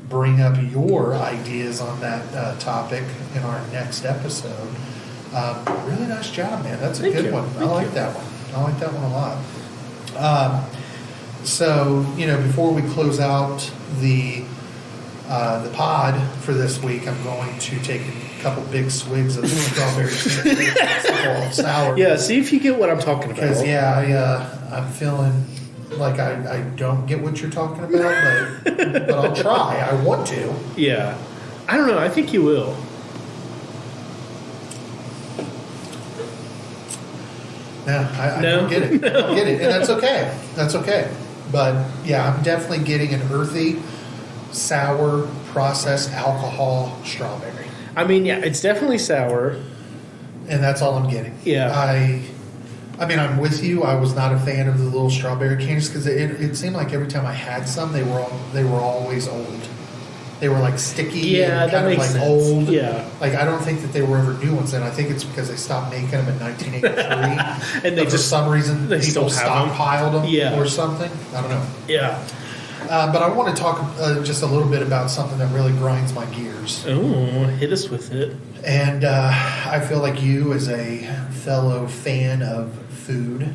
bring up your ideas on that topic in our next episode. Really nice job, man. That's a good one. I like that one. I like that one a lot. So, before we close out the pod for this week, I'm going to take a couple big swigs of strawberry sour. Yeah, see if you get what I'm talking about. Because, I'm feeling like I don't get what you're talking about, but I'll try. I want to. Yeah. I don't know. I think you will. I don't get it. I don't get it. And that's okay. That's okay. But, yeah, I'm definitely getting an earthy, sour, processed alcohol strawberry. I mean, yeah, it's definitely sour. And that's all I'm getting. Yeah. I mean, I'm with you. I was not a fan of the little strawberry candies because it seemed like every time I had some, they were always old. They were like sticky and kind of like sense. old. Yeah. Like I don't think that they were ever new ones, and I think it's because they stopped making them in 1983. And they for some reason people stockpiled them or something. I don't know. Yeah. But I want to talk just a little bit about something that really grinds my gears. Oh, hit us with it. And I feel like you, as a fellow fan of food,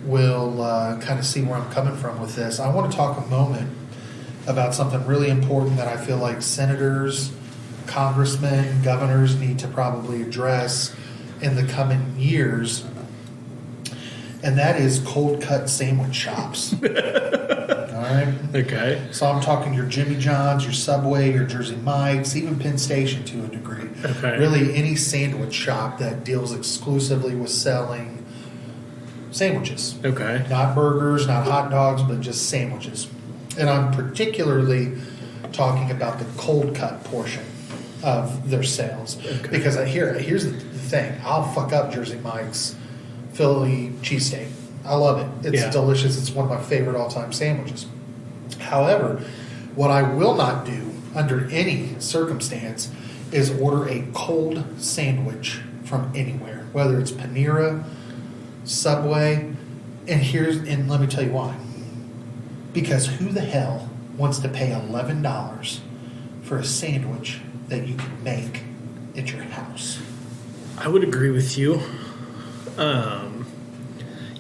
will kind of see where I'm coming from with this. I want to talk a moment about something really important that I feel like senators, congressmen, governors need to probably address in the coming years, and that is cold cut sandwich shops. All right? Okay. So I'm talking your Jimmy John's, your Subway, your Jersey Mike's, even Penn Station to a degree. Okay. Really any sandwich shop that deals exclusively with selling sandwiches. Okay. Not burgers, not hot dogs, but just sandwiches. And I'm particularly talking about the cold cut portion of their sales. Okay. Because here's the thing. I'll fuck up Jersey Mike's Philly cheesesteak. I love it. It's delicious. It's one of my favorite all-time sandwiches. However, what I will not do under any circumstance is order a cold sandwich from anywhere, whether it's Panera, Subway, and let me tell you why. Because who the hell wants to pay $11 for a sandwich that you can make at your house? I would agree with you.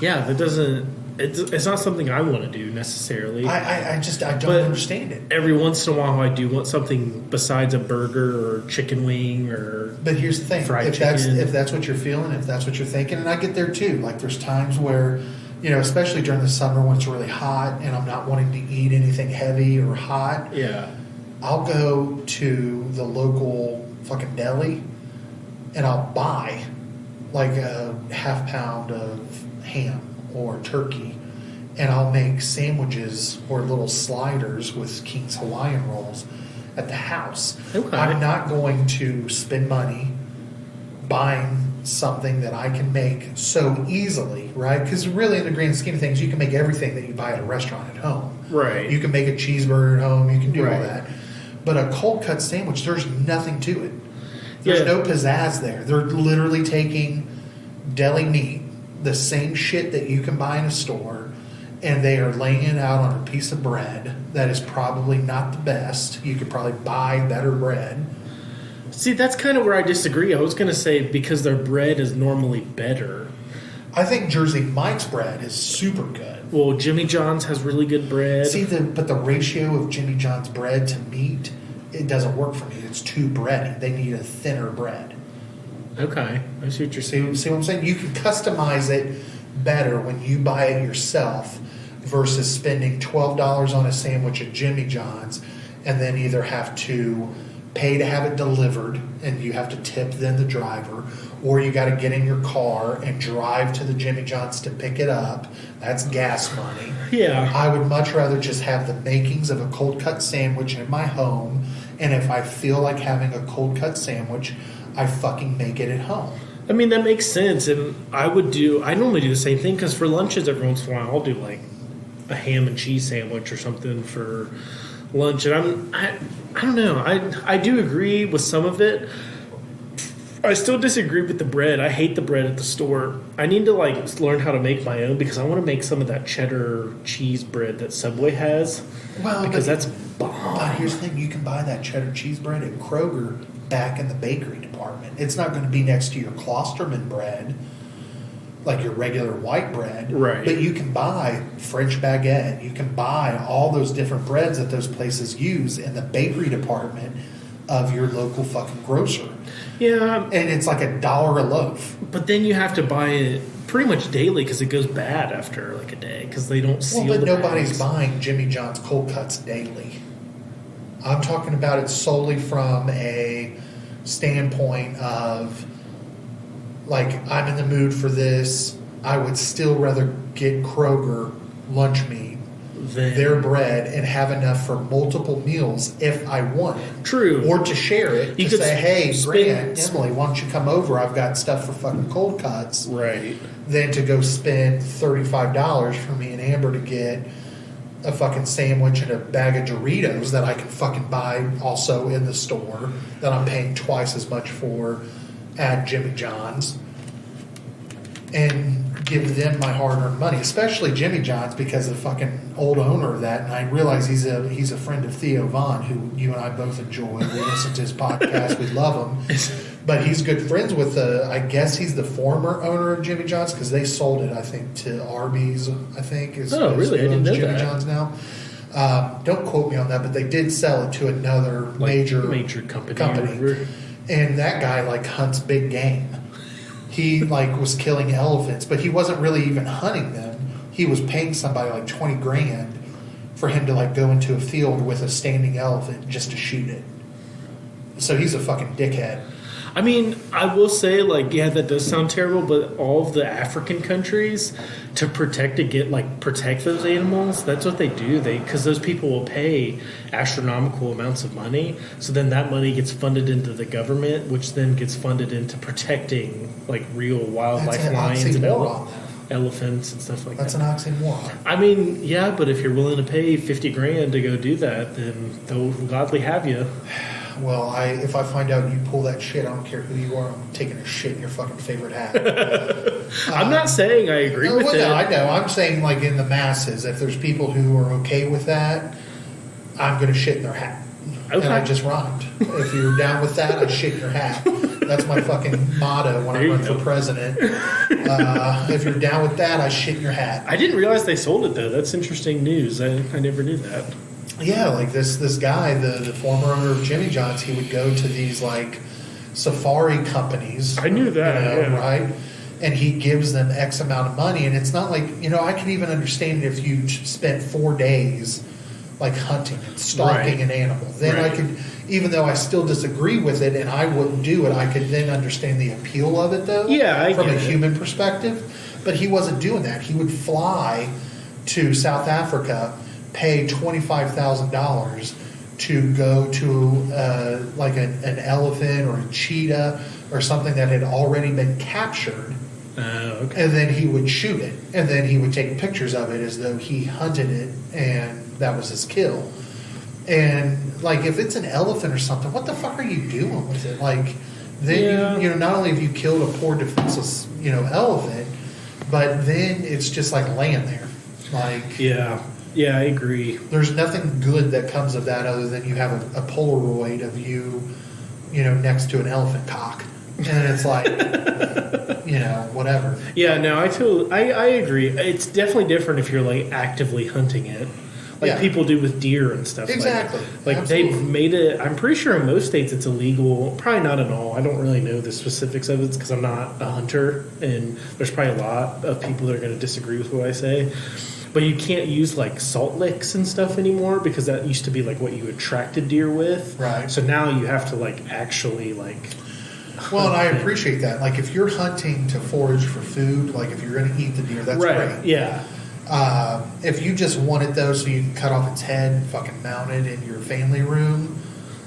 That doesn't. It's not something I want to do necessarily. I don't understand it. Every once in a while, I do want something besides a burger or chicken wing or. But here's the thing: fried if chicken. that's what you're feeling, if that's what you're thinking, and I get there too. Like there's times where, especially during the summer when it's really hot, and I'm not wanting to eat anything heavy or hot. Yeah. I'll go to the local fucking deli, and I'll buy like a half pound of ham or turkey, and I'll make sandwiches or little sliders with King's Hawaiian rolls at the house. Okay. I'm not going to spend money buying something that I can make so easily, right? Because really, in the grand scheme of things, you can make everything that you buy at a restaurant at home. Right. You can make a cheeseburger at home. You can do all Right. that. But a cold cut sandwich, there's nothing to it. There's Yeah. no pizzazz there. They're literally taking deli meat, the same shit that you can buy in a store, and they are laying it out on a piece of bread that is probably not the best. You could probably buy better bread. See, that's kind of where I disagree. I was going to say because their bread is normally better. I think Jersey Mike's bread is super good. Well, Jimmy John's has really good bread. See, but the ratio of Jimmy John's bread to meat, it doesn't work for me. It's too bready. They need a thinner bread. Okay, I see what you're saying. See what I'm saying? You can customize it better when you buy it yourself versus spending $12 on a sandwich at Jimmy John's and then either have to pay to have it delivered and you have to tip then the driver, or you got to get in your car and drive to the Jimmy John's to pick it up. That's gas money. Yeah. I would much rather just have the makings of a cold cut sandwich in my home, and if I feel like having a cold cut sandwich, I fucking make it at home. I mean, that makes sense. And I normally do the same thing because for lunches every once in a while I'll do like a ham and cheese sandwich or something for lunch. And I don't know. I do agree with some of it. I still disagree with the bread. I hate the bread at the store. I need to like learn how to make my own because I want to make some of that cheddar cheese bread that Subway has. Well, because that's bomb. But here's the thing: you can buy that cheddar cheese bread at Kroger back in the bakery department. It's not going to be next to your Klosterman bread, like your regular white bread. Right. But you can buy French baguette. You can buy all those different breads that those places use in the bakery department of your local fucking grocer. Yeah. And it's like $1 a loaf. But then you have to buy it pretty much daily because it goes bad after like a day because they don't seal Well, but the nobody's bags. buying Jimmy John's cold cuts daily. I'm talking about it solely from a standpoint of, like, I'm in the mood for this. I would still rather get Kroger lunch meat, their bread, and have enough for multiple meals if I want it. True. Or to share it. You To could say, hey, spend- Grant, Emily, why don't you come over? I've got stuff for fucking cold cuts. Right. Than to go spend $35 for me and Amber to get a fucking sandwich and a bag of Doritos that I can fucking buy also in the store that I'm paying twice as much for at Jimmy John's, and give them my hard-earned money, especially Jimmy John's because the fucking old owner of that, and I realize he's a friend of Theo Vaughn, who you and I both enjoy. We listen to his podcast, we love him. But he's good friends with I guess he's the former owner of Jimmy John's because they sold it, I think, to Arby's. I think is Oh, really? I who didn't owns know Jimmy that. John's now. Don't quote me on that, but they did sell it to another major company. and that guy like hunts big game. He like was killing elephants, but he wasn't really even hunting them. He was paying somebody like 20 grand for him to like go into a field with a standing elephant just to shoot it. So he's a fucking dickhead. I mean, I will say, like, yeah, that does sound terrible, but all of the African countries to protect those animals, that's what they do. Because those people will pay astronomical amounts of money, so then that money gets funded into the government, which then gets funded into protecting like real wildlife, That's an lions and oxymoron. elephants and stuff like That's that. an oxymoron. I mean, yeah, but if you're willing to pay 50 grand to go do that, then they'll gladly have you. Well, if I find out you pull that shit, I don't care who you are. I'm taking a shit in your fucking favorite hat. I'm not saying I agree with it. No, I know. I'm saying like in the masses, if there's people who are okay with that, I'm going to shit in their hat. Okay. And I just rhymed. If you're down with that, I shit in your hat. That's my fucking motto when I There you run for go. president. If you're down with that, I shit in your hat. I didn't realize they sold it though. That's interesting news. I never knew that. Yeah, like this guy, the former owner of Jimmy John's, he would go to these like safari companies. I knew that, yeah. Right? And he gives them X amount of money, and it's not like, I can even understand if you spent 4 days like hunting and stalking Right. an animal. Then I Right. could, even though I still disagree with it and I wouldn't do it, I could then understand the appeal of it though. Yeah, I from a get it. human perspective. But he wasn't doing that. He would fly to South Africa, pay $25,000 to go to like an elephant or a cheetah or something that had already been captured, Okay. and then he would shoot it, and then he would take pictures of it as though he hunted it and that was his kill. And like if it's an elephant or something, what the fuck are you doing with it? Like then Yeah. not only have you killed a poor defenseless elephant, but then it's just like laying there. Like, Yeah, I agree. there's nothing good that comes of that other than you have a Polaroid of you, next to an elephant cock. And it's like, whatever. Yeah, no, I agree. It's definitely different if you're like actively hunting it, like Yeah. people do with deer and stuff. Exactly. Like Absolutely. they've made it. I'm pretty sure in most states it's illegal. Probably not in all. I don't really know the specifics of it because I'm not a hunter, and there's probably a lot of people that are going to disagree with what I say. But you can't use like salt licks and stuff anymore because that used to be like what you attracted deer with. Right. So now you have to like actually like. Well, and I appreciate that. Like, if you're hunting to forage for food, like if you're going to eat the deer, that's right. great. Yeah. If you just want it though, so you can cut off its head and fucking mount it in your family room,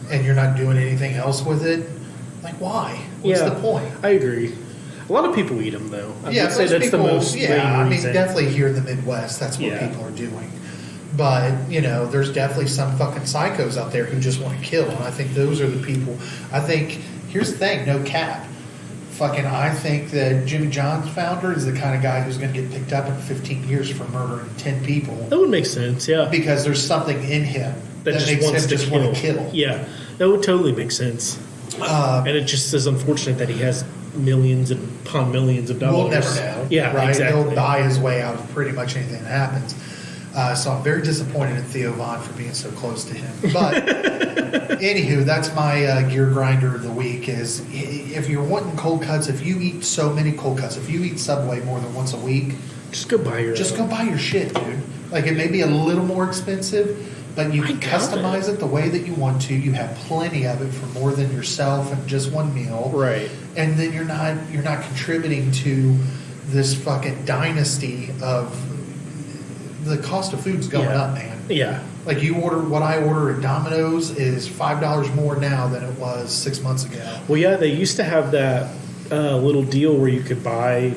and you're not doing anything else with it, like why? What's the point? I agree. A lot of people eat them though. I would say most that's people, the most main I mean, reason. definitely here in the Midwest, that's what Yeah. people are doing. But there's definitely some fucking psychos out there who just want to kill, and I think those are the people. I think here's the thing, no cap. I think that Jimmy John's founder is the kind of guy who's going to get picked up in 15 years for murdering 10 people That would make sense. Yeah. because there's something in him That just makes wants him to just kill. want to kill. Yeah, that would totally make sense. And it just is unfortunate that he has millions upon millions of dollars. We'll never know. Yeah, right? exactly. He'll buy his way out of pretty much anything that happens. So I'm very disappointed in Theo Von for being so close to him. But anywho, that's my gear grinder of the week. Is if you're wanting cold cuts, if you eat so many cold cuts, if you eat Subway more than once a week, Just go buy your. just go buy your shit, dude. Like, it may be a little more expensive, but you can I doubt customize it the way that you want to. You have plenty of it for more than yourself and just one meal. Right. And then you're not contributing to this fucking dynasty of the cost of food's going Yeah. up, man. Yeah. Like, what I order at Domino's is $5 more now than it was 6 months ago. Well, yeah, they used to have that little deal where you could buy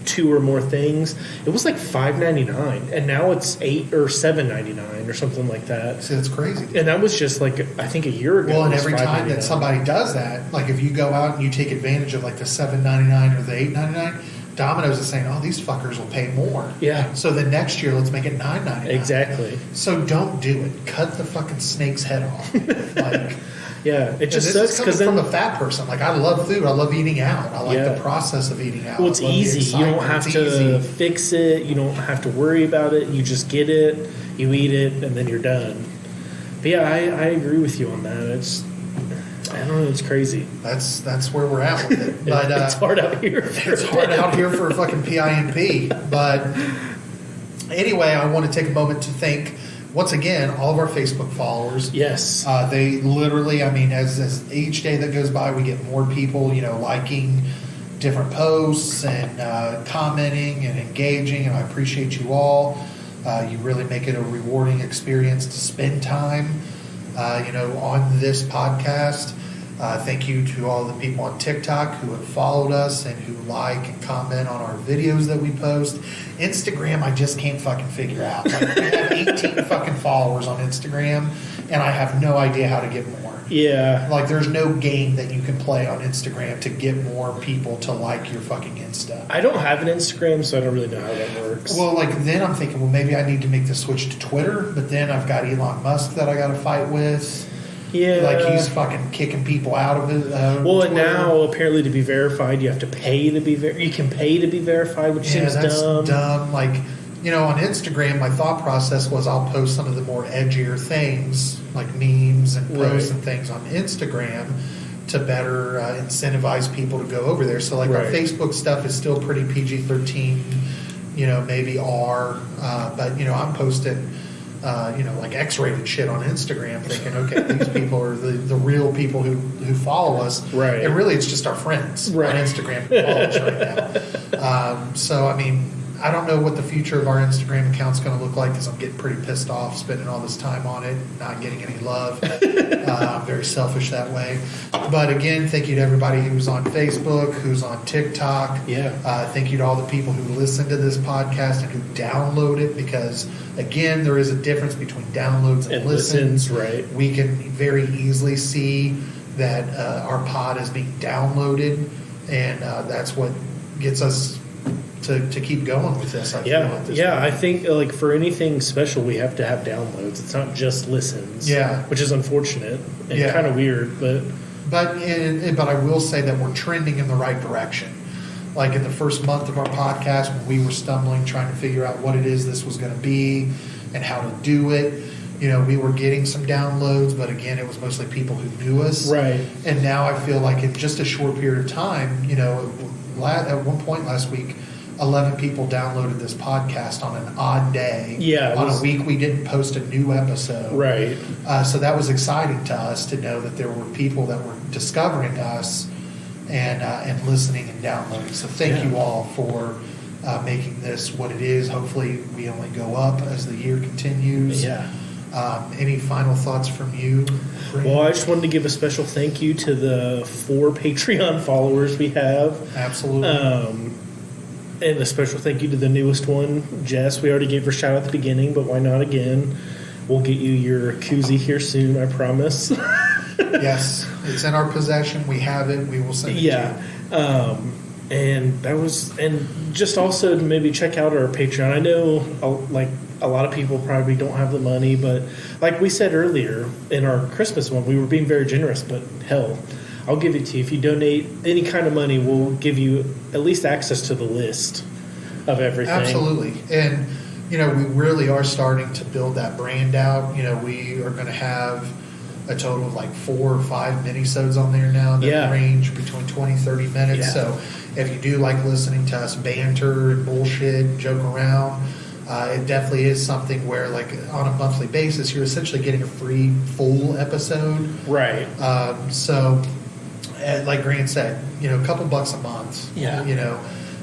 2 or more things. It was like $5.99, and now it's $8 or $7.99 or something like that. See, that's crazy. And that was just like I think a year ago. Well, and it was every time $5.99. that somebody does that, like if you go out and you take advantage of like the $7.99 or the $8.99, Domino's is saying, "Oh, these fuckers will pay more." Yeah. So then next year, let's make it $9.99. Exactly. So don't do it. Cut the fucking snake's head off. Like, Yeah, it just this sucks is because coming then from a fat person. Like, I love food. I love eating out. I like Yeah. the process of eating out. well, it's I love the easy. You don't excitement. have It's to easy. fix it. You don't have to worry about it. You just get it, you eat it, and then you're done. But yeah, I agree with you on that. It's I don't know. It's crazy. That's where we're at with it. But it's hard out here. it's hard out here for a fucking PIMP. But anyway, I want to take a moment to thank once again all of our Facebook followers. Yes. They literally, I mean, as each day that goes by, we get more people, liking different posts and commenting and engaging, and I appreciate you all. You really make it a rewarding experience to spend time, on this podcast. Thank you to all the people on TikTok who have followed us and who like and comment on our videos that we post. Instagram, I just can't fucking figure out. Like, we have 18 fucking followers on Instagram, and I have no idea how to get more. Yeah. Like, there's no game that you can play on Instagram to get more people to like your fucking Insta. I don't have an Instagram, so I don't really know how that works. Well, like, then I'm thinking, well, maybe I need to make the switch to Twitter, but then I've got Elon Musk that I got to fight with. yeah. Like, he's fucking kicking people out of it. well, and Twitter. now apparently to be verified, you have to pay to be you can pay to be verified, which Yeah, seems that's dumb. dumb. Like, on Instagram, my thought process was I'll post some of the more edgier things, like memes and posts Right. and things on Instagram to better incentivize people to go over there. So, like, our Right. Facebook stuff is still pretty PG-13, maybe R. But, I'm posting, like X-rated shit on Instagram thinking, okay, these people are the real people who follow us. Right. And really, it's just our friends Right. on Instagram who follow us right now. So, I mean, I don't know what the future of our Instagram account's going to look like because I'm getting pretty pissed off spending all this time on it, not getting any love. I'm very selfish that way. But again, thank you to everybody who's on Facebook, who's on TikTok. Yeah. Thank you to all the people who listen to this podcast and who download it because, again, there is a difference between downloads and, And listens. right. We can very easily see that our pod is being downloaded, and that's what gets us to keep going with this. I feel Yeah, at this yeah. point. I think like for anything special, we have to have downloads. It's not just listens. Yeah. which is unfortunate and Yeah. kind of weird, but But I will say that we're trending in the right direction. Like in the first month of our podcast, when we were stumbling, trying to figure out what it is this was going to be and how to do it, we were getting some downloads, but again, it was mostly people who knew us. right. And now I feel like in just a short period of time, at one point last week, 11 people downloaded this podcast on an odd day. Yeah, it On was- a week we didn't post a new episode. Right. So that was exciting to us to know that there were people that were discovering us and listening and downloading. So thank Yeah. you all for making this what it is. Hopefully we only go up as the year continues. Yeah. Any final thoughts from you? Brandon? Well, I just wanted to give a special thank you to the 4 Patreon followers we have. Absolutely. And a special thank you to the newest one, Jess. We already gave her a shout out at the beginning, but why not again? We'll get you your koozie here soon, I promise. Yes, it's in our possession. We have it. We will send it Yeah. to And that was, and just also to maybe check out our Patreon. I know, like, a lot of people probably don't have the money, but like we said earlier in our Christmas one, we were being very generous, but hell, I'll give it to you. If you donate any kind of money, we'll give you at least access to the list of you. everything. Absolutely. And, we really are starting to build that brand out. We are going to have a total of like 4 or 5 minisodes on there now that Yeah. range between 20, 30 minutes. Yeah. So if you do like listening to us banter and bullshit, joke around, it definitely is something where, like, on a monthly basis, you're essentially getting a free full episode. Right. So, like Grant said, a couple bucks a month. Yeah.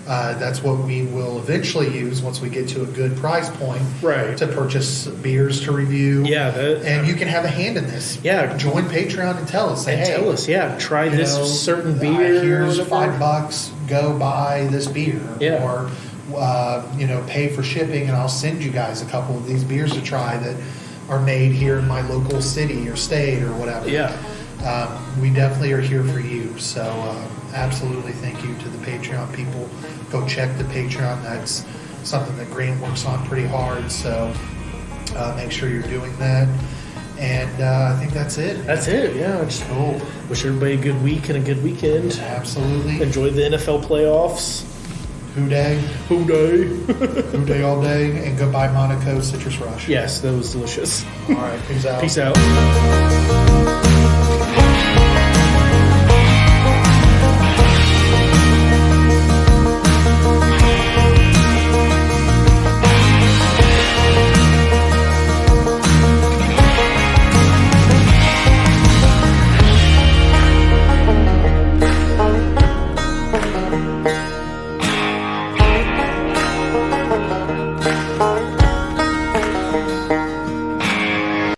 That's what we will eventually use once we get to a good price point. Right. To purchase beers to review. Yeah. And you can have a hand in this. Yeah. Join Patreon and tell us. Say, and hey, tell us, yeah, try this certain beer. Here's or whatever. $5. Go buy this beer. Yeah. Or, pay for shipping, and I'll send you guys a couple of these beers to try that are made here in my local city or state or whatever. Yeah. We definitely are here for you. So absolutely thank you to the Patreon people. Go check the Patreon. That's something that Grant works on pretty hard. So make sure you're doing that. And I think that's it. That's it, yeah. I just wish everybody a good week and a good weekend. Absolutely. Enjoy the NFL playoffs. Who day? Who day? Who day all day. And go buy Monaco Citrus Rush. Yes, that was delicious. All right. Peace out. Peace out.